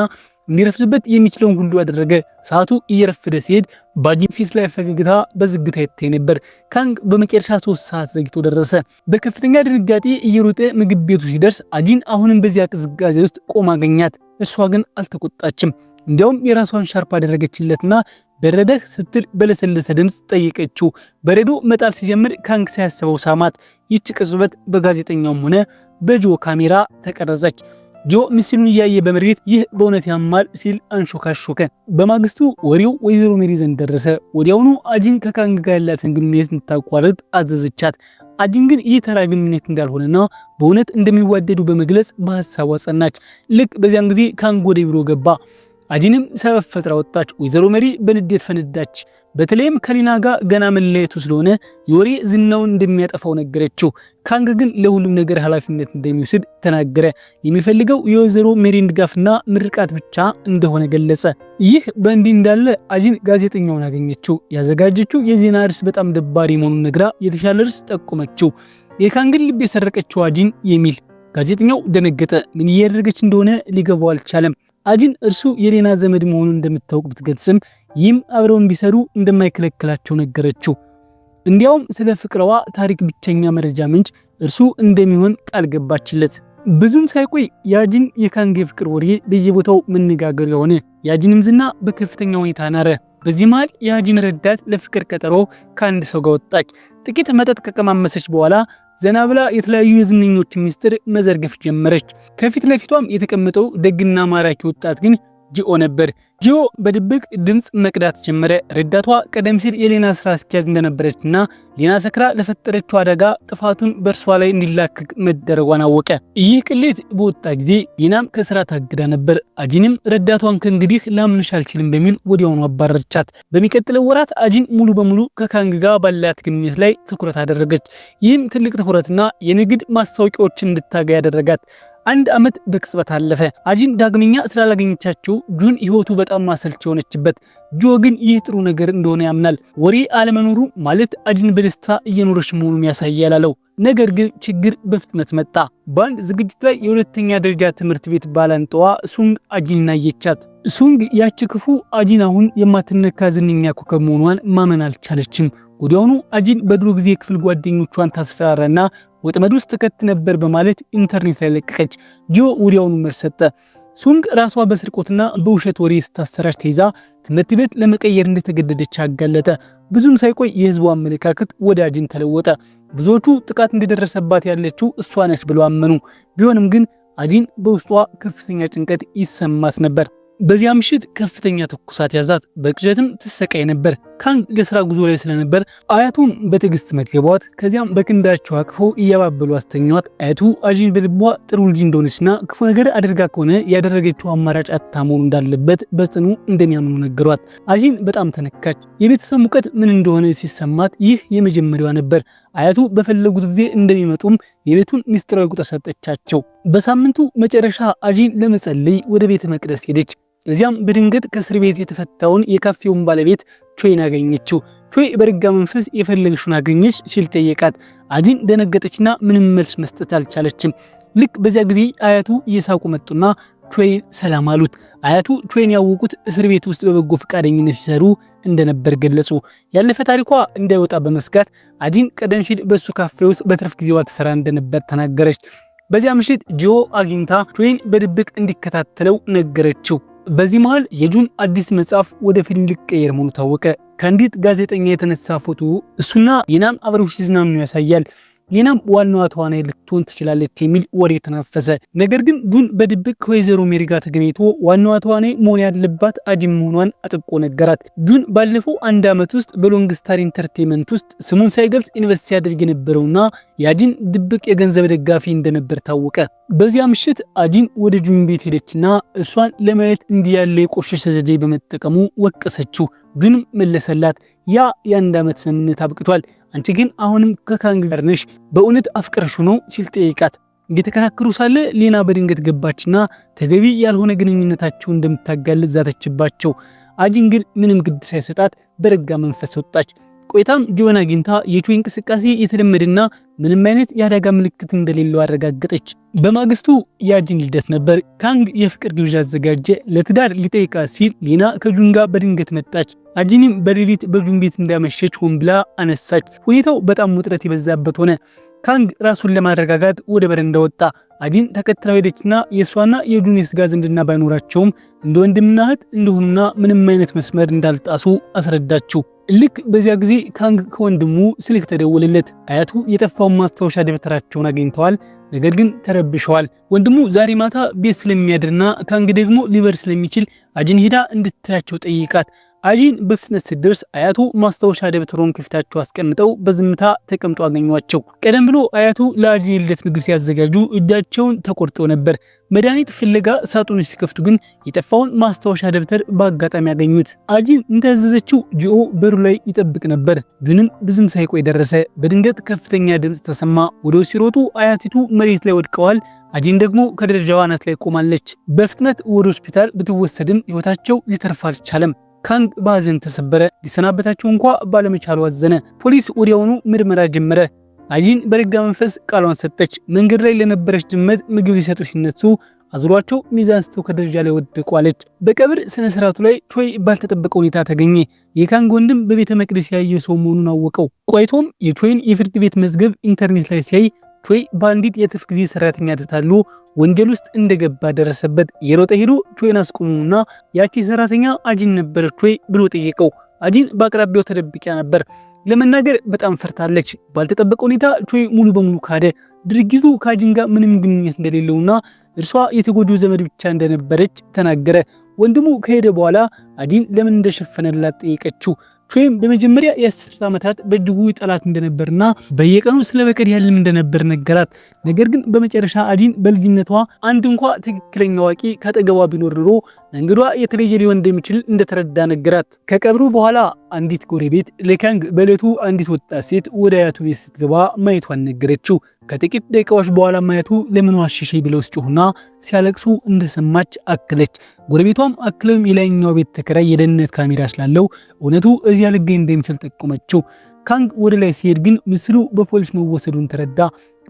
እንዲረፍድበት የሚችለውን ሁሉ አደረገ። ሰዓቱ እየረፈደ ሲሄድ በአጂን ፊት ላይ ፈገግታ በዝግታ ይታይ ነበር። ካንግ በመጨረሻ 3 ሰዓት ዘግይቶ ደረሰ። በከፍተኛ ድንጋጤ እየሮጠ ምግብ ቤቱ ሲደርስ አጂን አሁንም በዚያ ቅዝቃዜ ውስጥ ቆማ አገኛት። እሷ ግን አልተቆጣችም። እንዲያውም የራሷን ሻርፕ አደረገችለትና በረደህ ስትል በለሰለሰ ድምፅ ጠየቀችው። በረዶ መጣል ሲጀምር ካንግ ሳያስበው ሳማት። ይህች ቅጽበት በጋዜጠኛውም ሆነ በጂኦ ካሜራ ተቀረጸች። ጂኦ ምስሉን እያየ በምሬት ይህ በእውነት ያማል ሲል አንሾካሾከ። በማግስቱ ወሬው ወይዘሮ ሜሪ ዘንድ ደረሰ። ወዲያውኑ አጂን ከካንግ ጋር ያላትን ግንኙነት እንድታቋርጥ አዘዘቻት። አጂን ግን ይህ ተራ ግንኙነት እንዳልሆነና በእውነት እንደሚዋደዱ በመግለጽ በሐሳቧ ጸናች። ልክ በዚያን ጊዜ ካንግ ወደ ቢሮ ገባ። አጂንም ሰበብ ፈጥራ ወጣች። ወይዘሮ ሜሪ በንዴት ፈነዳች። በተለይም ከሊና ጋር ገና መለየቱ ስለሆነ የወሬ ዝናውን እንደሚያጠፋው ነገረችው። ካንግ ግን ለሁሉም ነገር ኃላፊነት እንደሚወስድ ተናገረ። የሚፈልገው የወይዘሮ ሜሪን ድጋፍና ምርቃት ብቻ እንደሆነ ገለጸ። ይህ በእንዲህ እንዳለ አጂን ጋዜጠኛውን አገኘችው። ያዘጋጀችው የዜና ርዕስ በጣም ደባሪ መሆኑን ነግራ የተሻለ ርዕስ ጠቆመችው። የካንግን ልብ የሰረቀችው አጂን የሚል። ጋዜጠኛው ደነገጠ። ምን እያደረገች እንደሆነ ሊገባው አልቻለም። አጂን እርሱ የሌና ዘመድ መሆኑን እንደምታውቅ ብትገልጽም ይህም አብረው እንዲሰሩ እንደማይከለክላቸው ነገረችው። እንዲያውም ስለ ፍቅረዋ ታሪክ ብቸኛ መረጃ ምንጭ እርሱ እንደሚሆን ቃል ገባችለት። ብዙም ሳይቆይ የአጂን የካንግ የፍቅር ወሬ በየቦታው መነጋገሪያ ሆነ። የአጂንም ዝና በከፍተኛ ሁኔታ ናረ። በዚህ መሃል የአጂን ረዳት ለፍቅር ቀጠሮ ከአንድ ሰው ጋር ወጣች። ጥቂት መጠጥ ከቀማመሰች በኋላ ዘና ብላ የተለያዩ የዝነኞች ሚስጥር መዘርገፍ ጀመረች። ከፊት ለፊቷም የተቀመጠው ደግና ማራኪ ወጣት ግን ጂኦ ነበር። ጂኦ በድብቅ ድምፅ መቅዳት ጀመረ። ረዳቷ ቀደም ሲል የሌና ስራ አስኪያጅ እንደነበረችና ሌና ሰክራ ለፈጠረችው አደጋ ጥፋቱን በእርሷ ላይ እንዲላክክ መደረጓን አወቀ። ይህ ቅሌት በወጣ ጊዜ ሌናም ከስራ ታግዳ ነበር። አጂንም ረዳቷን ከእንግዲህ ላምንሽ አልችልም በሚል ወዲያውኑ አባረረቻት። በሚቀጥለው ወራት አጂን ሙሉ በሙሉ ከካንግ ጋር ባላት ግንኙነት ላይ ትኩረት አደረገች። ይህም ትልቅ ትኩረትና የንግድ ማስታወቂያዎችን እንድታገኝ ያደረጋት። 1 ዓመት በቅጽበት አለፈ። አጂን ዳግመኛ ስላላገኘቻቸው ጁን ህይወቱ በጣም ማሰልች ሆነችበት። ጆ ግን ይህ ጥሩ ነገር እንደሆነ ያምናል። ወሬ አለመኖሩ ማለት አጂን በደስታ እየኖረች መሆኑን ያሳያል አለው። ነገር ግን ችግር በፍጥነት መጣ። በአንድ ዝግጅት ላይ የሁለተኛ ደረጃ ትምህርት ቤት ባላንጣዋ ሱንግ አጂንን አየቻት። ሱንግ ያቺ ክፉ አጂን አሁን የማትነካ ዝነኛ ኮከብ መሆኗን ማመን አልቻለችም። ወዲያውኑ አጂን በድሮ ጊዜ ክፍል ጓደኞቿን ታስፈራራና ወጥመድ ውስጥ ተከት ነበር በማለት ኢንተርኔት ላይ ለቀቀች። ጂኦ ወዲያውኑ መልስ ሰጠ። ሱንግ ራሷ በስርቆትና በውሸት ወሬ ስታሰራጭ ተይዛ ትምህርት ቤት ለመቀየር እንደተገደደች አጋለጠ። ብዙም ሳይቆይ የህዝቡ አመለካከት ወደ አጂን ተለወጠ። ብዙዎቹ ጥቃት እንደደረሰባት ያለችው እሷ ነች ብለው አመኑ። ቢሆንም ግን አጂን በውስጧ ከፍተኛ ጭንቀት ይሰማት ነበር። በዚያ ምሽት ከፍተኛ ትኩሳት ያዛት። በቅዠትም ትሰቃይ ነበር። ካንግ ለስራ ጉዞ ላይ ስለነበር አያቱም በትዕግስት መገቧት። ከዚያም በክንዳቸው አቅፈው እያባበሉ አስተኛዋት። አያቱ አጂን በልቧ ጥሩ ልጅ እንደሆነችና ክፉ ነገር አድርጋ ከሆነ ያደረገችው አማራጭ አታ መሆኑ እንዳለበት በጽኑ እንደሚያምኑ ነገሯት። አጂን በጣም ተነካች። የቤተሰብ ሙቀት ምን እንደሆነ ሲሰማት ይህ የመጀመሪያዋ ነበር። አያቱ በፈለጉት ጊዜ እንደሚመጡም የቤቱን ሚስጥራዊ ቁጥር ሰጠቻቸው። በሳምንቱ መጨረሻ አጂን ለመጸለይ ወደ ቤተ መቅደስ ሄደች። እዚያም በድንገት ከእስር ቤት የተፈታውን የካፌውን ባለቤት ቾይን አገኘችው። ቾይ በረጋ መንፈስ የፈለግሽውን አገኘች ሲል ጠየቃት። አጂን ደነገጠችና ምንም መልስ መስጠት አልቻለችም። ልክ በዚያ ጊዜ አያቱ እየሳቁ መጡና ቾይን ሰላም አሉት። አያቱ ቾይን ያወቁት እስር ቤት ውስጥ በበጎ ፈቃደኝነት ሲሰሩ እንደነበር ገለጹ። ያለፈ ታሪኳ እንዳይወጣ በመስጋት አጂን ቀደም ሲል በሱ ካፌ ውስጥ በትርፍ ጊዜዋ ተሰራ እንደነበር ተናገረች። በዚያ ምሽት ጂኦ አግኝታ ቾይን በድብቅ እንዲከታተለው ነገረችው። በዚህ መሃል የጁን አዲስ መጽሐፍ ወደ ፊልም ሊቀየር መሆኑ ታወቀ። ከአንዲት ጋዜጠኛ የተነሳ ፎቶ እሱና ሌናም አብረው ሲዝናኑ ያሳያል። ሌናም ዋናዋ ተዋናይ ልትሆን ትችላለች የሚል ወሬ ተናፈሰ። ነገር ግን ጁን በድብቅ ከወይዘሮ ሜሪ ጋር ተገናኝቶ ዋናዋ ተዋናይ መሆን ያለባት አጂን መሆኗን አጥብቆ ነገራት። ጁን ባለፈው አንድ ዓመት ውስጥ በሎንግ ስታር ኢንተርቴይንመንት ውስጥ ስሙን ሳይገልጽ ኢንቨስት ሲያደርግ የነበረውና የአጂን ድብቅ የገንዘብ ደጋፊ እንደነበር ታወቀ። በዚያ ምሽት አጂን ወደ ጁን ቤት ሄደችና እሷን ለማየት እንዲህ ያለ የቆሸሸ ዘዴ በመጠቀሙ ወቀሰችው። ጁንም መለሰላት፣ ያ የአንድ ዓመት ስምምነት አብቅቷል፣ አንቺ ግን አሁንም ከካንግ ጋር ነሽ፣ በእውነት አፍቅረሹ ነው ሲል ጠይቃት። እየተከራከሩ ሳለ ሌና በድንገት ገባችና ተገቢ ያልሆነ ግንኙነታቸው እንደምታጋልጥ ዛተችባቸው። አጂን ግን ምንም ግድ ሳይሰጣት በረጋ መንፈስ ወጣች። ቆይታም ጆን አግኝታ የቹ እንቅስቃሴ የተለመደና ምንም አይነት የአደጋ ምልክት እንደሌለው አረጋገጠች። በማግስቱ የአጂን ልደት ነበር። ካንግ የፍቅር ግብዣ አዘጋጀ። ለትዳር ሊጠይቃት ሲል ሌና ከጁን ጋር በድንገት መጣች። አጂንም በሌሊት በጁን ቤት እንዳመሸች ሆን ብላ አነሳች። ሁኔታው በጣም ውጥረት የበዛበት ሆነ። ካንግ ራሱን ለማረጋጋት ወደ በረንዳ ወጣ። አጂን ተከትለው ሄደችና የእሷና የጁን የስጋ ዝምድና ባይኖራቸውም እንደ ወንድምና እህት እንደሆኑና ምንም አይነት መስመር እንዳልጣሱ አስረዳችው። ልክ በዚያ ጊዜ ካንግ ከወንድሙ ስልክ ተደወለለት። አያቱ የጠፋውን ማስታወሻ ደብተራቸውን አግኝተዋል፣ ነገር ግን ተረብሸዋል። ወንድሙ ዛሬ ማታ ቤት ስለሚያድርና ካንግ ደግሞ ሊበር ስለሚችል አጂን ሄዳ እንድታያቸው ጠይቃት። አጂን በፍጥነት ስትደርስ አያቱ ማስታወሻ ደብተሩን ከፊታቸው አስቀምጠው በዝምታ ተቀምጦ አገኟቸው። ቀደም ብሎ አያቱ ለአጂን የልደት ምግብ ሲያዘጋጁ እጃቸውን ተቆርጠው ነበር። መድኃኒት ፍለጋ ሳጥኑን ሲከፍቱ ግን የጠፋውን ማስታወሻ ደብተር በአጋጣሚ ያገኙት። አጂን እንዳዘዘችው ጂኦ በሩ ላይ ይጠብቅ ነበር። ጁንም ብዙም ሳይቆይ ደረሰ። በድንገት ከፍተኛ ድምፅ ተሰማ። ወደ ሲሮጡ አያቲቱ መሬት ላይ ወድቀዋል። አጂን ደግሞ ከደረጃዋ አናት ላይ ቆማለች። በፍጥነት ወደ ሆስፒታል ብትወሰድም ሕይወታቸው ሊተርፍ አልቻለም። ካንግ በሐዘን ተሰበረ። ሊሰናበታቸው እንኳ ባለመቻሉ አዘነ። ፖሊስ ወዲያውኑ ምርመራ ጀመረ። አጂን በረጋ መንፈስ ቃሏን ሰጠች። መንገድ ላይ ለነበረች ድመት ምግብ ሊሰጡ ሲነሱ አዙሯቸው ሚዛን ስተው ከደረጃ ላይ ወድቋለች። በቀብር ስነ ስርዓቱ ላይ ቾይ ባልተጠበቀ ሁኔታ ተገኘ። የካንግ ወንድም በቤተ መቅደስ ያየ ሰው መሆኑን አወቀው። ቆይቶም የቾይን የፍርድ ቤት መዝገብ ኢንተርኔት ላይ ሲያይ ቾይ በአንዲት የትርፍ ጊዜ ሰራተኛ ተታሎ ወንጀል ውስጥ እንደገባ ደረሰበት። የሮጠ ሄዶ ቾይን አስቆሙና ያቺ ሰራተኛ አጂን ነበረች ወይ ብሎ ጠየቀው። አጂን በአቅራቢያው ተደብቂያ ነበር። ለመናገር በጣም ፈርታለች። ባልተጠበቀ ሁኔታ ቾይ ሙሉ በሙሉ ካደ። ድርጊቱ ከአጂን ጋር ምንም ግንኙነት እንደሌለውና እርሷ የተጎጂው ዘመድ ብቻ እንደነበረች ተናገረ። ወንድሙ ከሄደ በኋላ አጂን ለምን እንደሸፈነላት ጠየቀችው። ቾይም በመጀመሪያ የ10 ዓመታት በእጅጉ ጠላት እንደነበርና በየቀኑ ስለ በቀል ያልም እንደነበር ነገራት። ነገር ግን በመጨረሻ አጂን በልጅነቷ አንድ እንኳ ትክክለኛ አዋቂ ካጠገቧ ቢኖር ኖሮ መንገዷ የተለየ ሊሆን እንደሚችል እንደተረዳ ነገራት። ከቀብሩ በኋላ አንዲት ጎረቤት ለካንግ በዕለቱ አንዲት ወጣት ሴት ወደ አያቱ ቤት ስትገባ ማየቷን ነገረችው። ከጥቂት ደቂቃዎች በኋላ ማየቱ ለምን ዋሸሸኝ ብለው ሲጮሁና ሲያለቅሱ እንደሰማች አክለች። ጎረቤቷም አክለም የላይኛው ቤት ተከራይ የደህንነት ካሜራ ስላለው እውነቱ እዚያ ሊገኝ እንደሚችል ጠቆመችው። ካንግ ወደ ላይ ሲሄድ ግን ምስሉ በፖሊስ መወሰዱን ተረዳ።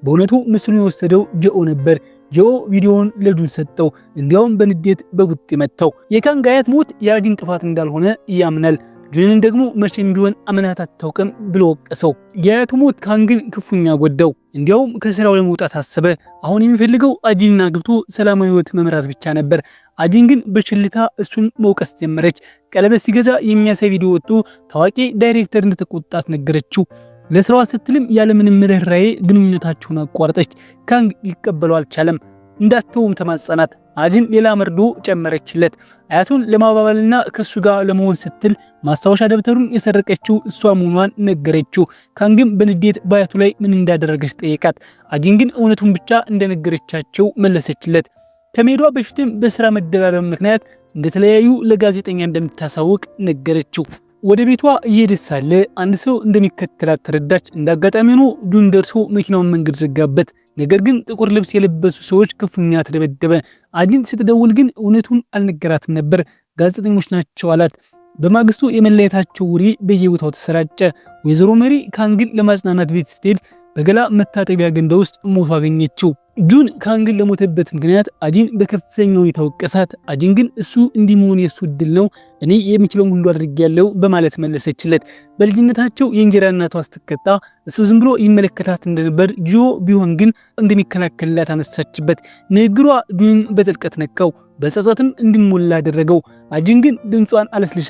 በእውነቱ ምስሉን የወሰደው ጂኦ ነበር። ጂኦ ቪዲዮውን ለጁን ሰጠው። እንዲያውም በንዴት በቡጢ መታው። የካንግ አያት ሞት የአጂን ጥፋት እንዳልሆነ ያምናል። ጁንን ደግሞ መቼም ቢሆን አመናት አታውቅም ብሎ ወቀሰው። የአያቱ ሞት ካንግን ክፉኛ ጎዳው። እንዲያውም ከስራው ለመውጣት አሰበ። አሁን የሚፈልገው አጂንን አግብቶ ሰላማዊ ሕይወት መምራት ብቻ ነበር። አጂን ግን በችልታ እሱን መውቀስ ጀመረች። ቀለበት ሲገዛ የሚያሳይ ቪዲዮ ወጥቶ ታዋቂ ዳይሬክተር እንደተቆጣት ነገረችው። ለስራዋ ስትልም ያለምንም ርህራሄ ግንኙነታቸውን አቋረጠች። ካንግ ሊቀበለው አልቻለም። እንዳትተውም ተማጸናት። አጂን ሌላ መርዶ ጨመረችለት። አያቱን ለማባበልና ከሱ ጋር ለመሆን ስትል ማስታወሻ ደብተሩን የሰረቀችው እሷ መሆኗን ነገረችው። ካንግም በንዴት በአያቱ ላይ ምን እንዳደረገች ጠየቃት። አጂን ግን እውነቱን ብቻ እንደነገረቻቸው መለሰችለት። ከመሄዷ በፊትም በስራ መደራረብ ምክንያት እንደተለያዩ ለጋዜጠኛ እንደምታሳውቅ ነገረችው። ወደ ቤቷ እየሄደች ሳለ አንድ ሰው እንደሚከተላት ተረዳች። እንዳጋጣሚ ሆኖ ጁን ደርሶ መኪናውን መንገድ ዘጋበት። ነገር ግን ጥቁር ልብስ የለበሱ ሰዎች ክፉኛ ተደበደበ። አጂን ስትደውል ግን እውነቱን አልነገራትም ነበር። ጋዜጠኞች ናቸው አላት። በማግስቱ የመለየታቸው ወሬ በየቦታው ተሰራጨ። ወይዘሮ ሜሪ ካንግን ለማጽናናት ቤት ስትሄድ በገላ መታጠቢያ ገንዳ ውስጥ ሞቶ አገኘችው። ጁን ካንግን ለሞተበት ምክንያት አጂን በከፍተኛ ሁኔታ ወቀሳት። አጂን ግን እሱ እንዲመሆን የሱ እድል ነው፣ እኔ የሚችለውን ሁሉ አድርጌያለሁ በማለት መለሰችለት። በልጅነታቸው የእንጀራ እናቷ ስትቀጣ እሱ ዝም ብሎ ይመለከታት እንደነበር ጂኦ ቢሆን ግን እንደሚከላከልላት አነሳችበት። ንግግሯ ጁንን በጥልቀት ነካው፣ በጸጸትም እንዲሞላ አደረገው። አጂን ግን ድምጿን አለስልሻ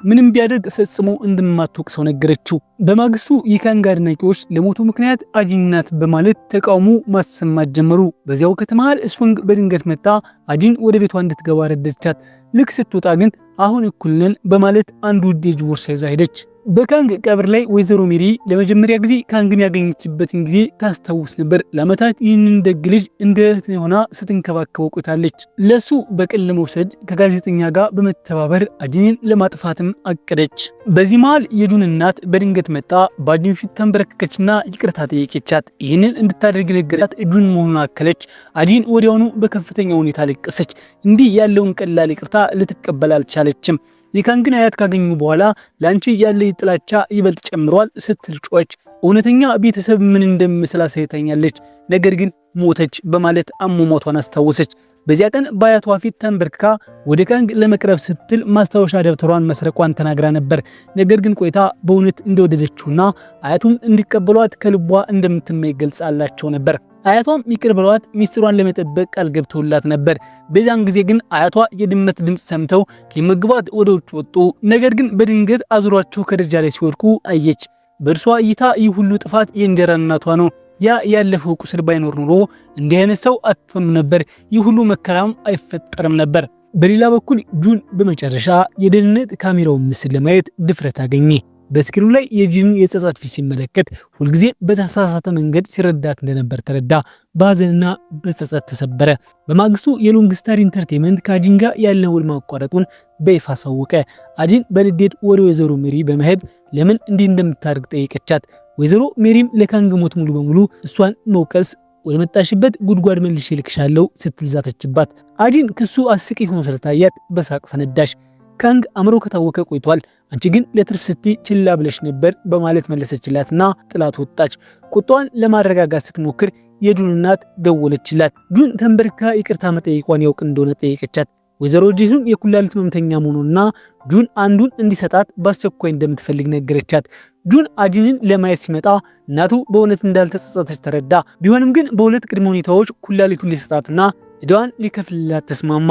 ምንም ቢያደርግ ፈጽሞ እንደማትወቅሰው ነገረችው። በማግስቱ የካንግ አድናቂዎች ለሞቱ ምክንያት አጂን ናት በማለት ተቃውሞ ማሰማት ጀመሩ። በዚያው ከተማል ስወንግ በድንገት መጣ አጂን ወደ ቤቷ እንድትገባ ረዳቻት። ልክ ስትወጣ ግን አሁን እኩል ነን በማለት አንድ ውድ የእጅ ቦርሳ ይዛ ሄደች። በካንግ ቀብር ላይ ወይዘሮ ሜሪ ለመጀመሪያ ጊዜ ካንግን ያገኘችበትን ጊዜ ታስታውስ ነበር። ለዓመታት ይህንን ደግ ልጅ እንደ እህት ሆና ስትንከባከበው ቆይታለች። ለሱ በቀል ለመውሰድ ከጋዜጠኛ ጋር በመተባበር አጂንን ለማጥፋትም አቀደች። በዚህ መሃል የጁን እናት በድንገት መጣ በአጂን ፊት ተንበረከከችና ይቅርታ ጠየቀቻት። ይህንን እንድታደርግ ነገራት። ጁን መሆኑን አከለች። አጂን ወዲያውኑ በከፍተኛ ሁኔታ ለቀሰች። እንዲህ ያለውን ቀላል ይቅርታ ልትቀበል አልቻለችም። የካንግን አያት ካገኙ በኋላ ላንቺ ያለ ጥላቻ ይበልጥ ጨምሯል ስትል ጮኸች። እውነተኛ ቤተሰብ ምን እንደምስል አሳይታኛለች፣ ነገር ግን ሞተች በማለት አሟሟቷን አስታወሰች። በዚያ ቀን በአያቷ ፊት ተንበርክካ ወደ ካንግ ለመቅረብ ስትል ማስታወሻ ደብተሯን መስረቋን ተናግራ ነበር። ነገር ግን ቆይታ በእውነት እንደወደደችውና አያቱም እንዲቀበሏት ከልቧ እንደምትመኝ ገልጻላቸው ነበር። አያቷም ይቅር ብለዋት ሚስጥሯን ለመጠበቅ ቃል ገብተውላት ነበር። በዛን ጊዜ ግን አያቷ የድመት ድምፅ ሰምተው ሊመግቧት ወደ ውጭ ወጡ። ነገር ግን በድንገት አዙሯቸው ከደረጃ ላይ ሲወድቁ አየች። በእርሷ እይታ ይህ ሁሉ ጥፋት የእንጀራ እናቷ ነው። ያ ያለፈው ቁስል ባይኖር ኑሮ እንዲህ አይነት ሰው አትሆንም ነበር። ይህ ሁሉ መከራም አይፈጠርም ነበር። በሌላ በኩል ጁን በመጨረሻ የደህንነት ካሜራውን ምስል ለማየት ድፍረት አገኘ። በስክሪኑ ላይ የጂን የጸጸት ፊት ሲመለከት ሁልጊዜ በተሳሳተ መንገድ ሲረዳት እንደነበር ተረዳ። በሐዘንና በጸጸት ተሰበረ። በማግስቱ የሎንግ ስታር ኢንተርቴይንመንት ከአጂን ጋር ያለውን ውል ማቋረጡን በይፋ አሳወቀ። አጂን በንዴት ወደ ወይዘሮ ሜሪ በመሄድ ለምን እንዲህ እንደምታደርግ ጠየቀቻት። ወይዘሮ ሜሪም ለካንግ ሞት ሙሉ በሙሉ እሷን መውቀስ ወደ መጣሽበት ጉድጓድ መልሼ ልክሻለሁ ስትል ዛተችባት። አጂን ክሱ አስቂ ሆኖ ስለታያት በሳቅ ፈነዳሽ። ካንግ አምሮ ከታወቀ ቆይቷል። አንቺ ግን ለትርፍ ስትይ ችላ ብለሽ ነበር በማለት መለሰችላትና ጥላት ወጣች። ቁጣዋን ለማረጋጋት ስትሞክር የጁን እናት ደወለችላት። ጁን ተንበርካ ይቅርታ መጠየቋን ያውቅ እንደሆነ ጠየቀቻት። ወይዘሮ ጄሱን የኩላሊት ህመምተኛ መሆኑንና ጁን አንዱን እንዲሰጣት በአስቸኳይ እንደምትፈልግ ነገረቻት። ጁን አጂንን ለማየት ሲመጣ እናቱ በእውነት እንዳልተጸጸተች ተረዳ። ቢሆንም ግን በሁለት ቅድመ ሁኔታዎች ኩላሊቱን ሊሰጣትና ዕዳዋን ሊከፍልላት ተስማማ።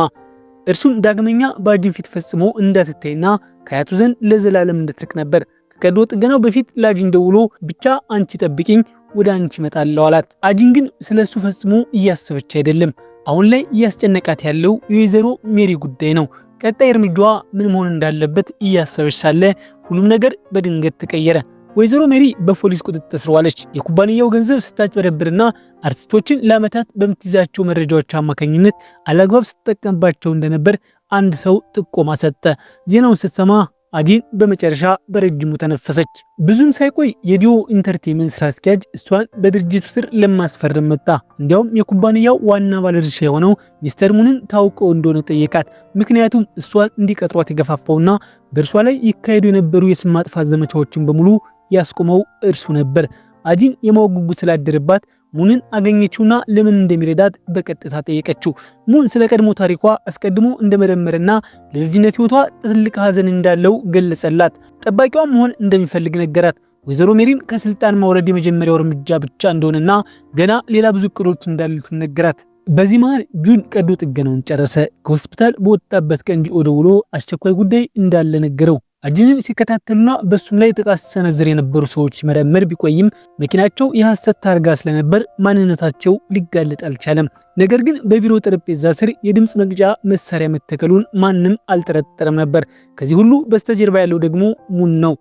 እርሱም ዳግመኛ በአጂን ፊት ፈጽሞ እንዳትታይና ከአያቱ ዘንድ ለዘላለም እንድትርቅ ነበር። ከቀዶ ጥገናው በፊት ለአጂን ደውሎ ብቻ አንቺ ጠብቂኝ ወደ አንቺ እመጣለሁ አላት። አጂን ግን ስለሱ ፈጽሞ እያሰበች አይደለም። አሁን ላይ እያስጨነቃት ያለው የወይዘሮ ሜሪ ጉዳይ ነው። ቀጣይ እርምጃዋ ምን መሆን እንዳለበት እያሰበች ሳለ ሁሉም ነገር በድንገት ተቀየረ። ወይዘሮ ሜሪ በፖሊስ ቁጥጥር ስር ዋለች። የኩባንያው ገንዘብ ስታጭበረብርና አርቲስቶችን ለዓመታት በምትይዛቸው መረጃዎች አማካኝነት አላግባብ ስትጠቀምባቸው እንደነበር አንድ ሰው ጥቆማ ሰጠ። ዜናውን ስትሰማ አጂን በመጨረሻ በረጅሙ ተነፈሰች። ብዙም ሳይቆይ የዲዮ ኢንተርቴይንመንት ስራ አስኪያጅ እሷን በድርጅቱ ስር ለማስፈረም መጣ። እንዲያውም የኩባንያው ዋና ባለድርሻ የሆነው ሚስተር ሙንን ታውቀው እንደሆነ ጠየቃት። ምክንያቱም እሷን እንዲቀጥሯት የገፋፋውና በእርሷ ላይ ይካሄዱ የነበሩ የስም ማጥፋት ዘመቻዎችን በሙሉ ያስቆመው እርሱ ነበር። አጂን የማወቅ ጉጉት ስላደረባት ሙንን አገኘችውና ለምን እንደሚረዳት በቀጥታ ጠየቀችው። ሙን ስለ ቀድሞ ታሪኳ አስቀድሞ እንደመረመረና ለልጅነት ህይወቷ ትልቅ ሐዘን እንዳለው ገለጸላት። ጠባቂዋ መሆን እንደሚፈልግ ነገራት። ወይዘሮ ሜሪም ከስልጣን ማውረድ የመጀመሪያው እርምጃ ብቻ እንደሆነና ገና ሌላ ብዙ እቅዶች እንዳሉት ነገራት። በዚህ መሃል ጁን ቀዶ ጥገናውን ጨረሰ። ከሆስፒታል በወጣበት ቀን ዲኦ ደውሎ አስቸኳይ ጉዳይ እንዳለ ነገረው። አጂንን ሲከታተሉና በሱም ላይ ጥቃት ሲሰነዝር የነበሩ ሰዎች ሲመረመር ቢቆይም መኪናቸው የሐሰት ታርጋ ስለነበር ማንነታቸው ሊጋለጥ አልቻለም። ነገር ግን በቢሮ ጠረጴዛ ስር የድምጽ መቅጫ መሳሪያ መተከሉን ማንም አልጠረጠረም ነበር። ከዚህ ሁሉ በስተጀርባ ያለው ደግሞ ሙን ነው።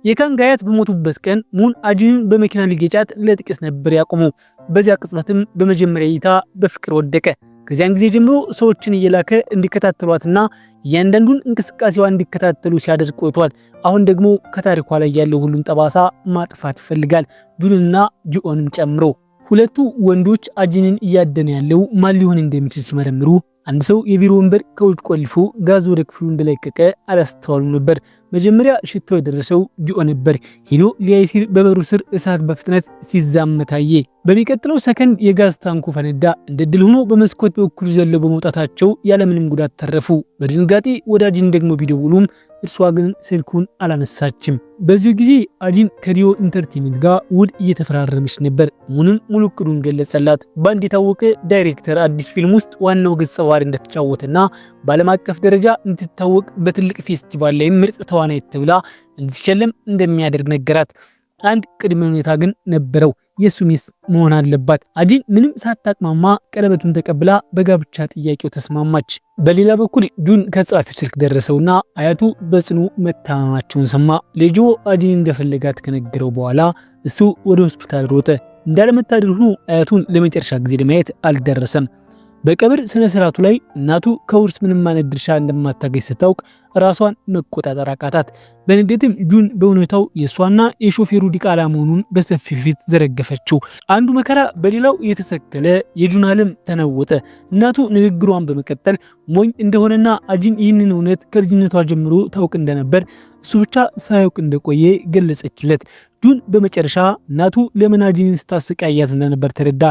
የካንግ አያት በሞቱበት ቀን ሙን አጂንን በመኪና ሊገጫት ለጥቂት ነበር ያቆመው። በዚያ ቅጽበትም በመጀመሪያ እይታ በፍቅር ወደቀ። ከዚያን ጊዜ ጀምሮ ሰዎችን እየላከ እንዲከታተሏትና እያንዳንዱን እንቅስቃሴዋ እንዲከታተሉ ሲያደርግ ቆይቷል። አሁን ደግሞ ከታሪኳ ላይ ያለው ሁሉን ጠባሳ ማጥፋት ይፈልጋል፣ ጁንና ጂኦንም ጨምሮ። ሁለቱ ወንዶች አጂንን እያደነ ያለው ማን ሊሆን እንደሚችል ሲመረምሩ አንድ ሰው የቢሮ ወንበር ከውጭ ቆልፎ ጋዝ ወደ ክፍሉ እንደለቀቀ አላስተዋሉ ነበር። መጀመሪያ ሽታው የደረሰው ጂኦ ነበር። ሄዶ ሊያይ ሲል በበሩ ስር እሳት በፍጥነት ሲዛመት ታየ። በሚቀጥለው ሰከንድ የጋዝ ታንኩ ፈነዳ። እንደ ድል ሆኖ በመስኮት በኩል ዘለው በመውጣታቸው ያለምንም ጉዳት ተረፉ። በድንጋጤ ወደ አጂን ደግሞ ቢደውሉም እርሷ ግን ስልኩን አላነሳችም። በዚሁ ጊዜ አጂን ከሪዮ ኢንተርቴይንመንት ጋር ውል እየተፈራረመች ነበር። ሙንን ሙሉ እቅዱን ገለጸላት። በአንድ የታወቀ ዳይሬክተር አዲስ ፊልም ውስጥ ዋናው ገጸ ባህሪ እንደተጫወተና በዓለም አቀፍ ደረጃ እንድትታወቅ በትልቅ ፌስቲቫል ላይ ምርጥ ተዋናይት ተብላ እንድትሸለም እንደሚያደርግ ነገራት። አንድ ቅድመ ሁኔታ ግን ነበረው። የሱ ሚስት መሆን አለባት። አጂን ምንም ሳታቅማማ ቀለበቱን ተቀብላ በጋብቻ ጥያቄው ተስማማች። በሌላ በኩል ጁን ከጸሐፊው ስልክ ደረሰውና አያቱ በጽኑ መታመማቸውን ሰማ። ልጁ አጂን እንደፈለጋት ከነገረው በኋላ እሱ ወደ ሆስፒታል ሮጠ። እንዳለመታደል ሆኖ አያቱን ለመጨረሻ ጊዜ ለማየት አልደረሰም። በቀብር ስነ ስርዓቱ ላይ እናቱ ከውርስ ምንም አይነት ድርሻ እንደማታገኝ ስታውቅ ራሷን መቆጣጠር አቃታት። በንዴትም ጁን በሁኔታው የሷና የሾፌሩ ዲቃላ መሆኑን በሰፊው ፊት ዘረገፈችው። አንዱ መከራ በሌላው እየተሰከለ የጁን ዓለም ተነወጠ። እናቱ ንግግሯን በመቀጠል ሞኝ እንደሆነና አጂን ይህንን እውነት ከልጅነቷ ጀምሮ ታውቅ እንደነበር እሱ ብቻ ሳያውቅ እንደቆየ ገለጸችለት። ጁን በመጨረሻ እናቱ ለምን አጂንን ስታሰቃያት እንደነበር ተረዳ።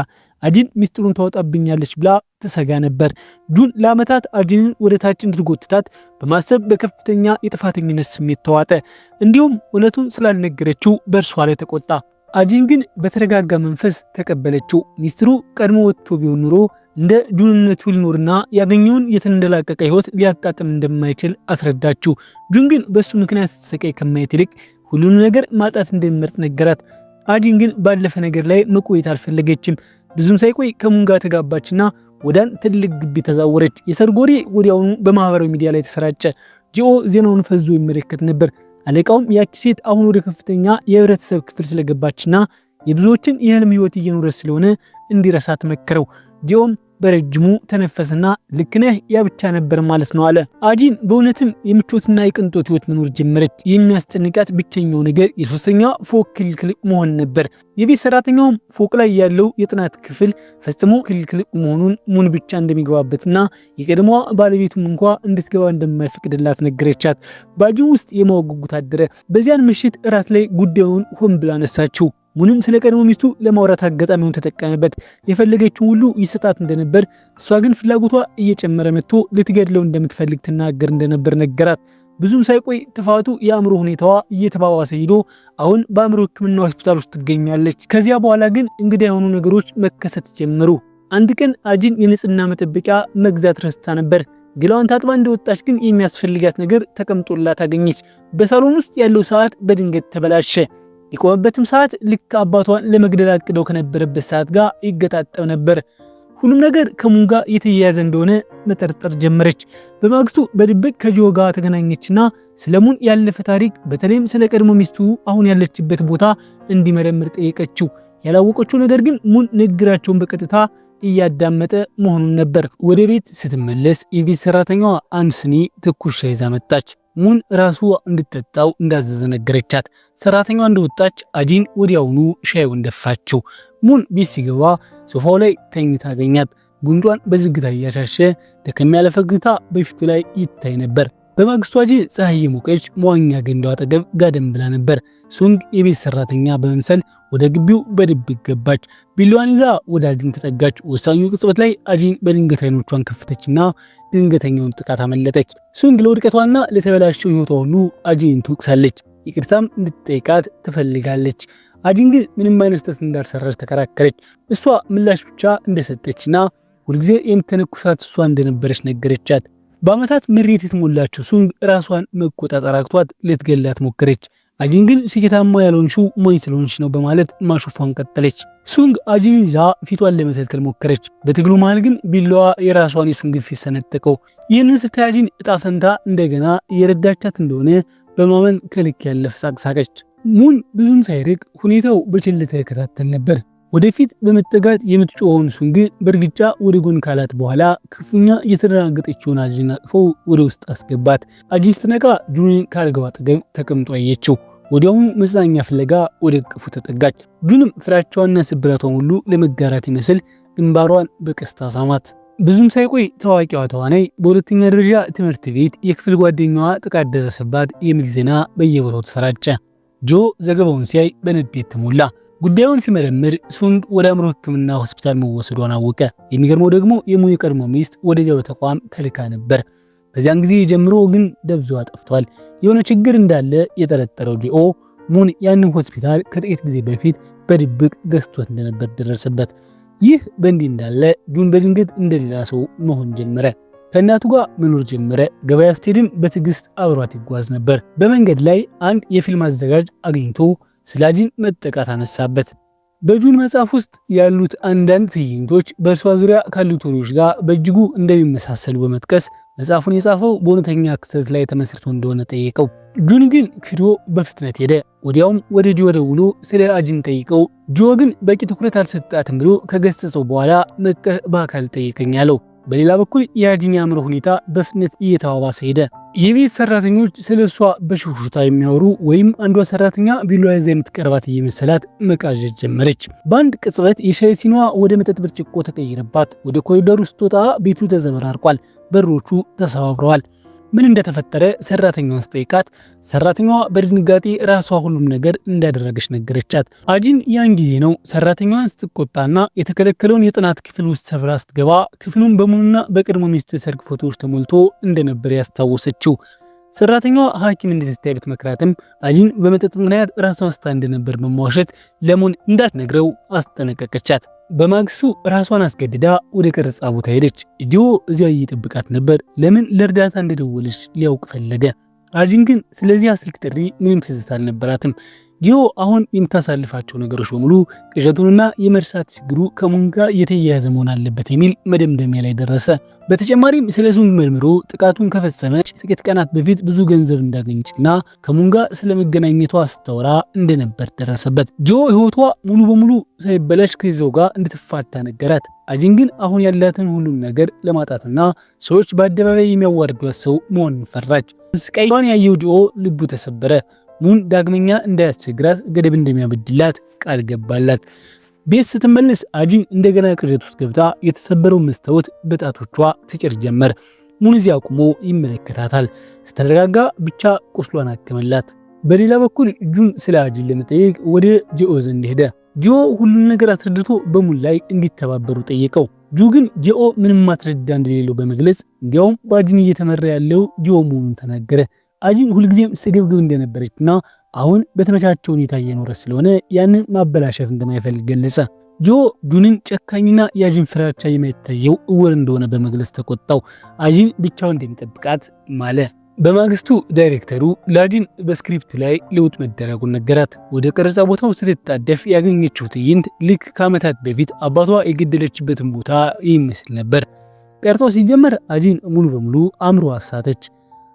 አጂን ሚስጥሩን ታወጣብኛለች ብላ ትሰጋ ነበር። ጁን ለዓመታት አጂንን ወደ ታች እንድትጎትታት በማሰብ በከፍተኛ የጥፋተኝነት ስሜት ተዋጠ። እንዲሁም እውነቱን ስላልነገረችው በእርሷ ላይ ተቆጣ። አጂን ግን በተረጋጋ መንፈስ ተቀበለችው። ሚስጥሩ ቀድሞ ወጥቶ ቢሆን ኑሮ እንደ ጁንነቱ ሊኖርና ያገኘውን የተንደላቀቀ ህይወት ሊያጣጥም እንደማይችል አስረዳችው። ጁን ግን በሱ ምክንያት ተሰቃይ ከማየት ይልቅ ሁሉን ነገር ማጣት እንደሚመርጥ ነገራት። አጂን ግን ባለፈ ነገር ላይ መቆየት አልፈለገችም። ብዙም ሳይቆይ ከሙን ጋር ተጋባችና ወዳን ትልቅ ግቢ ተዛወረች። የሰርግ ወሬ ወዲያውኑ በማህበራዊ ሚዲያ ላይ ተሰራጨ። ጂኦ ዜናውን ፈዞ ይመለከት ነበር። አለቃውም ያቺ ሴት አሁን ወደ ከፍተኛ የህብረተሰብ ክፍል ስለገባችና የብዙዎችን የህልም ህይወት እየኖረች ስለሆነ እንዲረሳት መከረው። ጂኦም በረጅሙ ተነፈሰና ልክ ነህ ያ ብቻ ነበር ማለት ነው አለ። አጂን በእውነትም የምቾትና የቅንጦት ህይወት መኖር ጀመረች። የሚያስጨንቃት ብቸኛው ነገር የሶስተኛ ፎቅ ክልክል መሆን ነበር። የቤት ሰራተኛውም ፎቅ ላይ ያለው የጥናት ክፍል ፈጽሞ ክልክል መሆኑን ሙን ብቻ እንደሚገባበትና የቀድሞዋ ባለቤቱም እንኳ እንድትገባ እንደማይፈቅድላት ነገረቻት። በአጂን ውስጥ የማወቅ ጉጉት አደረ። በዚያን ምሽት እራት ላይ ጉዳዩን ሆን ብላ አነሳችው። ሙንም ስለ ቀድሞ ሚስቱ ለማውራት አጋጣሚውን ተጠቀመበት። የፈለገችውን ሁሉ ይሰጣት እንደነበር፣ እሷ ግን ፍላጎቷ እየጨመረ መጥቶ ልትገድለው እንደምትፈልግ ትናገር እንደነበር ነገራት። ብዙም ሳይቆይ ጥፋቱ የአእምሮ ሁኔታዋ እየተባባሰ ሄዶ አሁን በአእምሮ ሕክምና ሆስፒታል ውስጥ ትገኛለች። ከዚያ በኋላ ግን እንግዳ የሆኑ ነገሮች መከሰት ጀመሩ። አንድ ቀን አጂን የንጽህና መጠበቂያ መግዛት ረስታ ነበር። ገላዋን ታጥባ እንደወጣች ግን የሚያስፈልጋት ነገር ተቀምጦላት አገኘች። በሳሎን ውስጥ ያለው ሰዓት በድንገት ተበላሸ። የቆመበትም ሰዓት ልክ አባቷን ለመግደል አቅደው ከነበረበት ሰዓት ጋር ይገጣጠም ነበር። ሁሉም ነገር ከሙን ጋር የተያያዘ እንደሆነ መጠርጠር ጀመረች። በማግስቱ በድብቅ ከጂኦ ጋር ተገናኘችና ስለሙን ያለፈ ታሪክ በተለይም ስለ ቀድሞ ሚስቱ አሁን ያለችበት ቦታ እንዲመረምር ጠየቀችው። ያላወቀችው ነገር ግን ሙን ንግግራቸውን በቀጥታ እያዳመጠ መሆኑን ነበር። ወደ ቤት ስትመለስ የቤት ሰራተኛዋ አንድ ስኒ ትኩስ ሻይ ይዛ መጣች። ሙን ራሱ እንድትጠጣው እንዳዘዘ ነገረቻት። ሰራተኛዋ እንደወጣች አጂን ወዲያውኑ ሻዩን ደፋችው። ሙን ቤት ሲገባ ሶፋው ላይ ተኝታ አገኛት። ጉንጯን በዝግታ እያሻሸ ደከም ያለ ፈገግታ በፊቱ ላይ ይታይ ነበር። በማግስቱ አጂ ፀሐይ የሞቀች መዋኛ ገንዳው አጠገብ ጋደም ብላ ነበር። ሱንግ የቤት ሰራተኛ በመምሰል ወደ ግቢው በድብቅ ገባች። ቢላዋን ይዛ ወደ አጂን ተጠጋች። ወሳኙ ቅጽበት ላይ አጂን በድንገት አይኖቿን ከፈተችና ድንገተኛውን ጥቃት አመለጠች። ሱንግ ለውድቀቷና ለተበላሸው ህይወቷ ሁሉ አጂን ትወቅሳለች። ይቅርታም እንድትጠይቃት ትፈልጋለች። አጂን ግን ምንም አይነት ስህተት እንዳልሰራች ተከራከረች። እሷ ምላሽ ብቻ እንደሰጠችና ሁልጊዜ የምትነኩሳት እሷ እንደነበረች ነገረቻት። በአመታት ምሬት የተሞላችው ሱንግ ራሷን መቆጣጠር አቅቷት ልትገላት ሞከረች። አጂን ግን ስኬታማ ያልሆንሽው ሞኝ ስለሆንሽ ነው በማለት ማሾፏን ቀጠለች። ሱንግ አጂን ይዛ ፊቷን ለመተልተል ሞከረች። በትግሉ መሃል ግን ቢላዋ የራሷን የሱንግ ፊት ሰነጠቀው። ይህንን ስታይ አጂን እጣ ፈንታ እንደገና እየረዳቻት እንደሆነ በማመን ከልክ ያለፈ ሳቅ ሳቀች። ሙን ብዙም ሳይርቅ ሁኔታው በችልታ ይከታተል ነበር። ወደፊት በመጠጋት የምትጮኸውን ሱንግ በእርግጫ ወደ ጎን ካላት በኋላ ክፉኛ እየተደናገጠችውን አጂን አቅፎ ወደ ውስጥ አስገባት። አጂን ስትነቃ ጁንን ከአልጋው አጠገብ ተቀምጦ አየችው። ወዲያውኑ መጽናኛ ፍለጋ ወደ እቅፉ ተጠጋች። ጁንም ፍራቻዋንና ስብራቷን ሁሉ ለመጋራት ይመስል ግንባሯን በቀስታ ሳማት። ብዙም ሳይቆይ ታዋቂዋ ተዋናይ በሁለተኛ ደረጃ ትምህርት ቤት የክፍል ጓደኛዋ ጥቃት ደረሰባት የሚል ዜና በየቦታው ተሰራጨ። ጆ ዘገባውን ሲያይ በንዴት ተሞላ። ጉዳዩን ሲመረምር ሱንግ ወደ አእምሮ ሕክምና ሆስፒታል መወሰዷን አወቀ። የሚገርመው ደግሞ የሙ የቀድሞ ሚስት ወደዚያው ተቋም ተልካ ነበር። በዚያን ጊዜ ጀምሮ ግን ደብዛዋ ጠፍቷል። የሆነ ችግር እንዳለ የጠረጠረው ጂኦ ሙን ያንን ሆስፒታል ከጥቂት ጊዜ በፊት በድብቅ ገዝቶት እንደነበር ደረሰበት። ይህ በእንዲህ እንዳለ ጁን በድንገት እንደሌላ ሰው መሆን ጀመረ። ከእናቱ ጋር መኖር ጀመረ። ገበያ ስትሄድም በትዕግስት አብሯት ይጓዝ ነበር። በመንገድ ላይ አንድ የፊልም አዘጋጅ አግኝቶ ስለ አጂን መጠቃት አነሳበት። በጁን መጽሐፍ ውስጥ ያሉት አንዳንድ ትዕይንቶች በእርሷ ዙሪያ ካሉት ወሬዎች ጋር በእጅጉ እንደሚመሳሰሉ በመጥቀስ መጽሐፉን የጻፈው በእውነተኛ ክስተት ላይ ተመስርቶ እንደሆነ ጠየቀው። ጁን ግን ክዶ በፍጥነት ሄደ። ወዲያውም ወደ ጂኦ ደውሎ ስለ አጂን ጠይቀው፣ ጂኦ ግን በቂ ትኩረት አልሰጣትም ብሎ ከገሰጸው በኋላ መጥተህ በአካል ጠይቀኝ አለው። በሌላ በኩል የአጂን የአእምሮ ሁኔታ በፍጥነት እየተባባሰ ሄደ። የቤት ሰራተኞች ስለ እሷ በሽውሽታ የሚያወሩ ወይም አንዷ ሰራተኛ ቢላዋ ይዛ የምትቀርባት እየመሰላት መቃዠት ጀመረች። በአንድ ቅጽበት የሻይ ሲኗ ወደ መጠጥ ብርጭቆ ተቀየረባት። ወደ ኮሪደሩ ስትወጣ ቤቱ ተዘበራርቋል። በሮቹ ተሰባብረዋል። ምን እንደተፈጠረ ሰራተኛዋን ስጠይቃት ሰራተኛዋ በድንጋጤ ራሷ ሁሉም ነገር እንዳደረገች ነገረቻት። አጂን ያን ጊዜ ነው ሰራተኛዋን ስትቆጣና የተከለከለውን የጥናት ክፍል ውስጥ ሰብራ ስትገባ ክፍሉን በሙሉና በቀድሞ ሚስቱ የሰርግ ፎቶዎች ተሞልቶ እንደነበር ያስታወሰችው። ሰራተኛዋ ሐኪም እንድትታይ ብትመክራትም አጂን በመጠጥ ምክንያት ራሷን ስታ እንደነበር በመዋሸት ለሙን እንዳትነግረው አስጠነቀቀቻት። በማግስቱ ራሷን አስገድዳ ወደ ቀረጻ ቦታ ሄደች። ጂኦ እዚያ እየጠበቃት ነበር። ለምን ለእርዳታ እንደደወለች ሊያውቅ ፈለገ። አጂን ግን ስለዚያ ስልክ ጥሪ ምንም ትዝታ አልነበራትም። ጂኦ አሁን የምታሳልፋቸው ነገሮች በሙሉ ቅዠቱንና የመርሳት ችግሩ ከሙን ጋር የተያያዘ መሆን አለበት የሚል መደምደሚያ ላይ ደረሰ። በተጨማሪም ስለ ሱንግ መርምሮ ጥቃቱን ከፈጸመች ጥቂት ቀናት በፊት ብዙ ገንዘብ እንዳገኘችና ከሙን ጋር ስለመገናኘቷ ስታወራ እንደነበር ደረሰበት። ጂኦ ሕይወቷ ሙሉ በሙሉ ሳይበላሽ ከዚያው ጋር እንድትፋታ ነገራት። አጂን ግን አሁን ያላትን ሁሉም ነገር ለማጣትና ሰዎች በአደባባይ የሚያዋርዷት ሰው መሆንን ፈራች። ስቃይዋን ያየው ጂኦ ልቡ ተሰበረ። ሙን ዳግመኛ እንዳያስቸግራት ገደብ እንደሚያበድላት ቃል ገባላት። ቤት ስትመለስ አጂን እንደገና ቅዠት ውስጥ ገብታ የተሰበረው መስታወት በጣቶቿ ትጭር ጀመር። ሙን እዚያ አቁሞ ይመለከታታል። ስተረጋጋ ብቻ ቁስሏን አከመላት። በሌላ በኩል ጁን ስለ አጂን ለመጠየቅ ወደ ጂኦ ዘንድ ሄደ። ጂኦ ሁሉን ነገር አስረድቶ በሙን ላይ እንዲተባበሩ ጠየቀው። ጁ ግን ጂኦ ምንም ማስረዳ እንደሌለው በመግለጽ እንዲያውም በአጂን እየተመራ ያለው ጂኦ መሆኑን ተናገረ። አጂን ሁልጊዜም ስግብግብ እንደነበረችና አሁን በተመቻቸ ሁኔታ እየኖረ ስለሆነ ያንን ማበላሸት እንደማይፈልግ ገለጸ። ጂኦ ጁንን ጨካኝና የአጂን ፍራቻ የማይታየው እውር እንደሆነ በመግለጽ ተቆጣው። አጂን ብቻውን እንደሚጠብቃት ማለ። በማግስቱ ዳይሬክተሩ ለአጂን በስክሪፕቱ ላይ ለውጥ መደረጉን ነገራት። ወደ ቀረጻ ቦታው ስትታደፍ ያገኘችው ትዕይንት ልክ ከዓመታት በፊት አባቷ የገደለችበትን ቦታ ይመስል ነበር። ቀረጻው ሲጀመር አጂን ሙሉ በሙሉ አእምሮ አሳተች።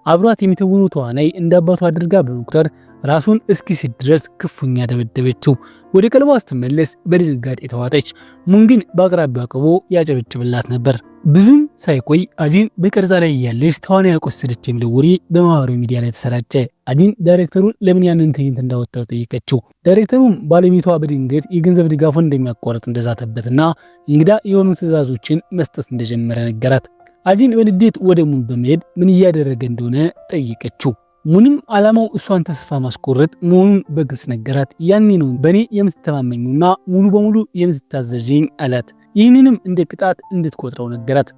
አብሯት የሚተውኑ ተዋናይ እንደ አባቷ አድርጋ በመቁጠር ራሱን እስኪስት ድረስ ክፉኛ ደበደበችው። ወደ ቀልቧ ስትመለስ በድንጋጤ ተዋጠች። ሙን ግን በአቅራቢያው ቀርቦ ያጨበጭብላት ነበር። ብዙም ሳይቆይ አጂን በቀረጻ ላይ እያለች ተዋናይ ያቆሰለች የሚለው ወሬ በማህበራዊ ሚዲያ ላይ ተሰራጨ። አጂን ዳይሬክተሩን ለምን ያንን ትዕይንት እንዳወጣው ጠየቀችው። ዳይሬክተሩም ባለቤቷ በድንገት የገንዘብ ድጋፉን እንደሚያቋርጥ እንደዛተበትና እንግዳ የሆኑ ትዕዛዞችን መስጠት እንደጀመረ ነገራት። አጂን በንዴት ወደ ሙን በመሄድ ምን እያደረገ እንደሆነ ጠየቀችው። ሙንም ዓላማው እሷን ተስፋ ማስቆረጥ መሆኑን በግልጽ ነገራት። ያኔ ነው በእኔ የምትተማመኙና ሙሉ በሙሉ የምትታዘዥኝ አላት። ይህንንም እንደ ቅጣት እንድትቆጥረው ነገራት።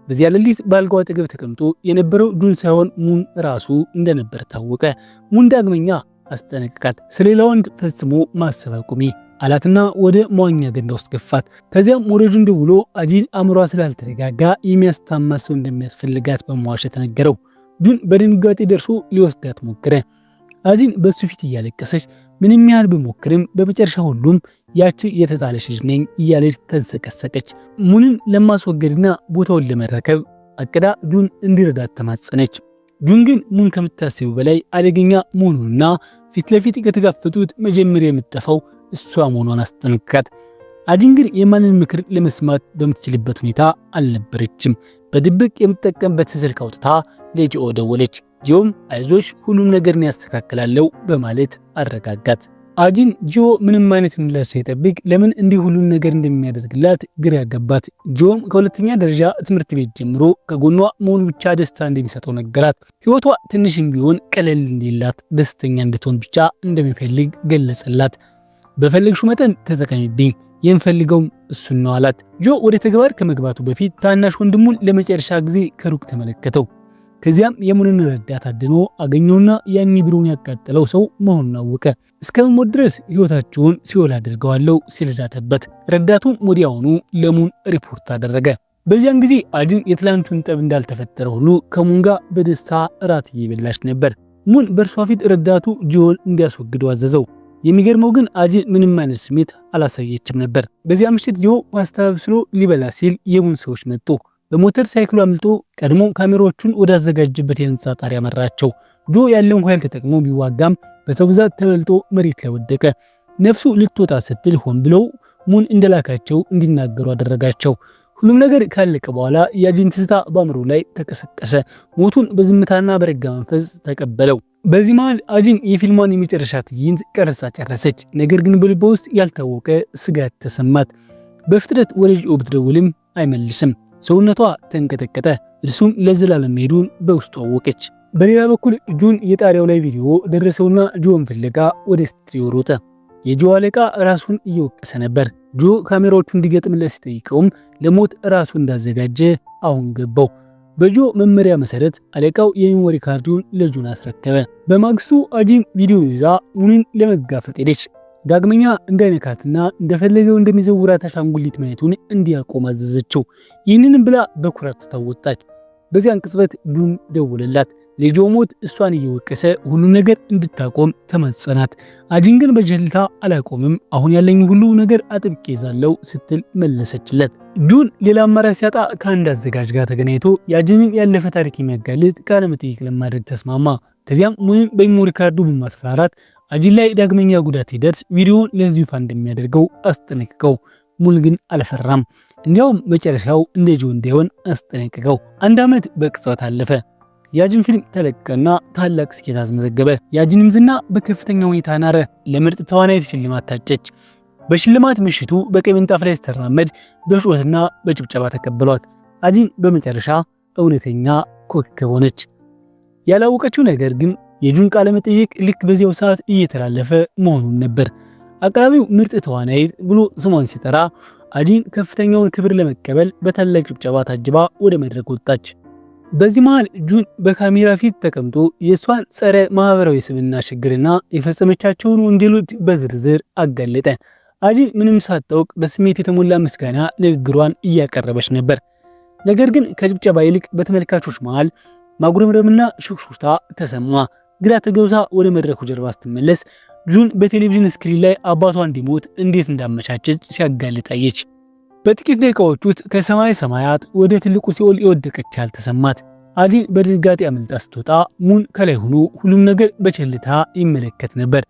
በዚያ ሌሊት በአልጋው አጠገብ ተቀምጦ የነበረው ጁን ሳይሆን ሙን ራሱ እንደነበር ታወቀ። ሙን ዳግመኛ አስጠነቅቃት። ስለሌላ ወንድ ፈጽሞ ማሰብ አቁሚ አላትና ወደ መዋኛ ገንዳ ውስጥ ገፋት። ከዚያም ወደ ጁን ደውሎ አጂን አእምሯ ስላልተረጋጋ የሚያስታማ ሰው እንደሚያስፈልጋት በመዋሸት ነገረው። ጁን በድንጋጤ ደርሶ ሊወስዳት ሞከረ። አጂን በሱ ፊት እያለቀሰች ምንም ያህል ብሞክርም በመጨረሻ ሁሉም ያቺ የተጣለች ልጅ ነኝ እያለች ተንሰቀሰቀች። ሙንን ለማስወገድና ቦታውን ለመረከብ አቅዳ ጁን እንዲረዳት ተማጸነች። ጁን ግን ሙን ከምታስቡ በላይ አደገኛ መሆኑንና ፊት ለፊት ከተጋፈጡት መጀመሪያ የምትጠፋው እሷ መሆኗን አስጠነቅቃት። አጂን ግን የማንን ምክር ለመስማት በምትችልበት ሁኔታ አልነበረችም። በድብቅ የምትጠቀምበት ስልክ አውጥታ ለጂኦ ደወለች። ጂኦም አይዞሽ ሁሉም ነገር ያስተካክላለው በማለት አረጋጋት። አጂን ጂኦ ምንም አይነት ምላሽ ሳይጠብቅ ለምን እንዲህ ሁሉን ነገር እንደሚያደርግላት ግራ ያጋባት። ጂኦም ከሁለተኛ ደረጃ ትምህርት ቤት ጀምሮ ከጎኗ መሆኑ ብቻ ደስታ እንደሚሰጠው ነገራት። ህይወቷ ትንሽም ቢሆን ቀለል እንዲላት ደስተኛ እንድትሆን ብቻ እንደሚፈልግ ገለጸላት። በፈለግሽው መጠን ተጠቀሚብኝ፣ የምፈልገውም እሱን ነው አላት። ጆ ወደ ተግባር ከመግባቱ በፊት ታናሽ ወንድሙን ለመጨረሻ ጊዜ ከሩቅ ተመለከተው። ከዚያም የሙንን ረዳት አድኖ አገኘውና ያን ቢሮውን ያቃጠለው ሰው መሆኑን አወቀ። እስከመሞት ድረስ ህይወታቸውን ሲኦል አድርገዋለሁ ሲል ዛተበት። ረዳቱም ወዲያውኑ ለሙን ሪፖርት አደረገ። በዚያን ጊዜ አጂን የትላንቱን ጠብ እንዳልተፈጠረ ሁሉ ከሙን ጋር በደስታ እራት እየበላች ነበር። ሙን በእርሷ ፊት ረዳቱ ጆን እንዲያስወግደው አዘዘው። የሚገርመው ግን አጂን ምንም አይነት ስሜት አላሳየችም ነበር። በዚያ ምሽት ጆ ፓስታ አብስሎ ሊበላ ሲል የሙን ሰዎች መጡ። በሞተር ሳይክሉ አምልጦ ቀድሞ ካሜራዎቹን ወዳዘጋጀበት የህንፃ ጣሪያ መራቸው። ጆ ያለውን ኃይል ተጠቅሞ ቢዋጋም በሰው ብዛት ተበልጦ መሬት ላይ ወደቀ። ነፍሱ ልትወጣ ስትል ሆን ብለው ሙን እንደላካቸው እንዲናገሩ አደረጋቸው። ሁሉም ነገር ካለቀ በኋላ የአጂን ትዝታ በአእምሮ ላይ ተቀሰቀሰ። ሞቱን በዝምታና በረጋ መንፈስ ተቀበለው። በዚህ መሃል አጂን የፊልሟን የመጨረሻ ትዕይንት ቀረጻ ጨረሰች። ነገር ግን በልቧ ውስጥ ያልታወቀ ስጋት ተሰማት። በፍጥነት ወደ ጂኦ ብትደውልም አይመልስም። ሰውነቷ ተንቀጠቀጠ። እርሱም ለዘላለም መሄዱን በውስጡ አወቀች። በሌላ በኩል ጁን የጣሪያው ላይ ቪዲዮ ደረሰውና ጆን ፍለጋ ወደ ስቱዲዮ ሮጠ። የጆ አለቃ ራሱን እየወቀሰ ነበር። ጆ ካሜራዎቹ እንዲገጥምለት ሲጠይቀውም ለሞት ራሱ እንዳዘጋጀ አሁን ገባው። በጆ መመሪያ መሰረት አለቃው የሜሞሪ ካርዱን ለጁን አስረከበ። በማግስቱ አጂን ቪዲዮ ይዛ ሙንን ለመጋፈጥ ሄደች። ዳግመኛ እንዳይነካትና እንደፈለገው እንደሚዘውራት አሻንጉሊት ማየቱን እንዲያቆም አዘዘችው። ይህንንም ብላ በኩራት ተወጣች። በዚያን ቅጽበት ጁን ደወለላት። ለጆ ሞት እሷን እየወቀሰ ሁሉ ነገር እንድታቆም ተማጸናት። አጂን ግን በጀልታ አላቆምም፣ አሁን ያለኝ ሁሉ ነገር አጥብቄ ይዛለው ስትል መለሰችለት። ጁን ሌላ አማራጭ ሲያጣ ከአንድ አዘጋጅ ጋር ተገናኝቶ የአጂንን ያለፈ ታሪክ የሚያጋልጥ ቃለ መጠይቅ ለማድረግ ተስማማ። ከዚያም ሙንን በሜሞሪ ካርዱ በማስፈራራት አጂን ላይ ዳግመኛ ጉዳት ሲደርስ ቪዲዮውን ለህዝብ ይፋ እንደሚያደርገው አስጠነቅቀው። ሙን ግን አልፈራም። እንዲያውም መጨረሻው እንደ ጆ እንዳይሆን አስጠነቅቀው። 1 ዓመት በቅጽበት አለፈ። የአጂን ፊልም ተለቀቀና ታላቅ ስኬት አስመዘገበ። የአጂንም ዝና በከፍተኛ ሁኔታ ናረ። ለምርጥ ተዋናይት ሽልማት ታጨች። በሽልማት ምሽቱ በቀይ ምንጣፍ ላይ ስትራመድ በጩኸትና በጭብጨባ ተቀበሏት። አጂን በመጨረሻ እውነተኛ ኮከብ ሆነች። ያላወቀችው ነገር ግን የጁን ቃለ መጠይቅ ልክ በዚያው ሰዓት እየተላለፈ መሆኑን ነበር። አቅራቢው ምርጥ ተዋናይት ብሎ ስሟን ሲጠራ አጂን ከፍተኛውን ክብር ለመቀበል በታላቅ ጭብጨባ ታጅባ ወደ መድረክ ወጣች። በዚህ መሃል ጁን በካሜራ ፊት ተቀምጦ የእሷን ጸረ ማህበራዊ ስብዕና ችግርና የፈጸመቻቸውን ወንጀሎች በዝርዝር አጋለጠ። አጂን ምንም ሳታውቅ በስሜት የተሞላ ምስጋና ንግግሯን እያቀረበች ነበር። ነገር ግን ከጭብጨባ ይልቅ በተመልካቾች መሃል ማጉረምረምና ሹክሹክታ ተሰማ። ግራ ተገብታ ወደ መድረኩ ጀርባ ስትመለስ ጁን በቴሌቪዥን ስክሪን ላይ አባቷ እንዲሞት እንዴት እንዳመቻቸች ሲያጋልጥ አየች። በጥቂት ደቂቃዎች ውስጥ ከሰማይ ሰማያት ወደ ትልቁ ሲኦል የወደቀች ያህል ተሰማት። አጂን በድንጋጤ አመልጣ ስትወጣ ሙን ከላይ ሆኖ ሁሉም ነገር በቸልታ ይመለከት ነበር።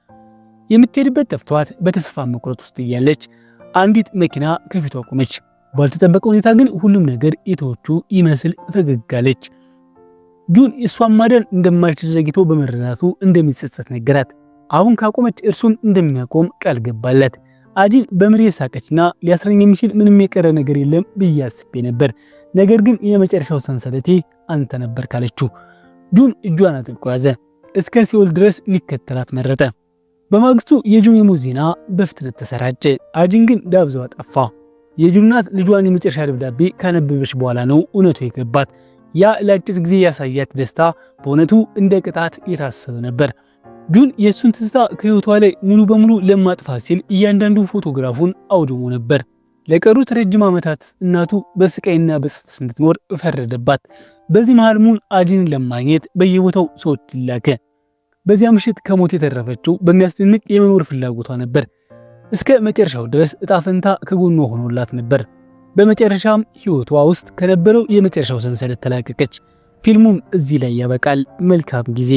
የምትሄድበት ጠፍቷት በተስፋ መቁረጥ ውስጥ እያለች አንዲት መኪና ከፊቷ ቆመች። ባልተጠበቀ ሁኔታ ግን ሁሉም ነገር የተወቹ ይመስል ፈገግ አለች። ጁን እሷን ማዳን እንደማይችል ዘግይቶ በመረዳቱ እንደሚጸጸት ነገራት። አሁን ካቆመች እርሱም እንደሚያቆም ቃል ገባላት። አጂን በምሬት ሳቀችና ሊያስረኝ የሚችል ምንም የቀረ ነገር የለም ብዬ አስቤ ነበር፣ ነገር ግን የመጨረሻው ሰንሰለቴ አንተ ነበር ካለችው ጁን እጇን አጥብቆ ያዘ። እስከ ሲኦል ድረስ ሊከተላት መረጠ። በማግስቱ የጁን የሞት ዜና በፍጥነት ተሰራጨ። አጂን ግን ዳብዛው ጠፋ። የጁን እናት ልጇን የመጨረሻ ደብዳቤ ካነበበች በኋላ ነው እውነቱ የገባት። ያ ለአጭር ጊዜ ያሳያት ደስታ በእውነቱ እንደ ቅጣት የታሰበ ነበር። ጁን የእሱን ትዝታ ከህይወቷ ላይ ሙሉ በሙሉ ለማጥፋት ሲል እያንዳንዱ ፎቶግራፉን አውድሞ ነበር። ለቀሩት ረጅም ዓመታት እናቱ በስቃይና በጸጸት እንድትኖር ፈረደባት። በዚህ መሃል ሙን አጂንን ለማግኘት በየቦታው ሰዎች ላከ። በዚያ ምሽት ከሞት የተረፈችው በሚያስደንቅ የመኖር ፍላጎቷ ነበር። እስከ መጨረሻው ድረስ እጣ ፈንታ ከጎኗ ሆኖላት ነበር። በመጨረሻም ህይወቷ ውስጥ ከነበረው የመጨረሻው ሰንሰለት ተላቀቀች። ፊልሙም እዚህ ላይ ያበቃል። መልካም ጊዜ።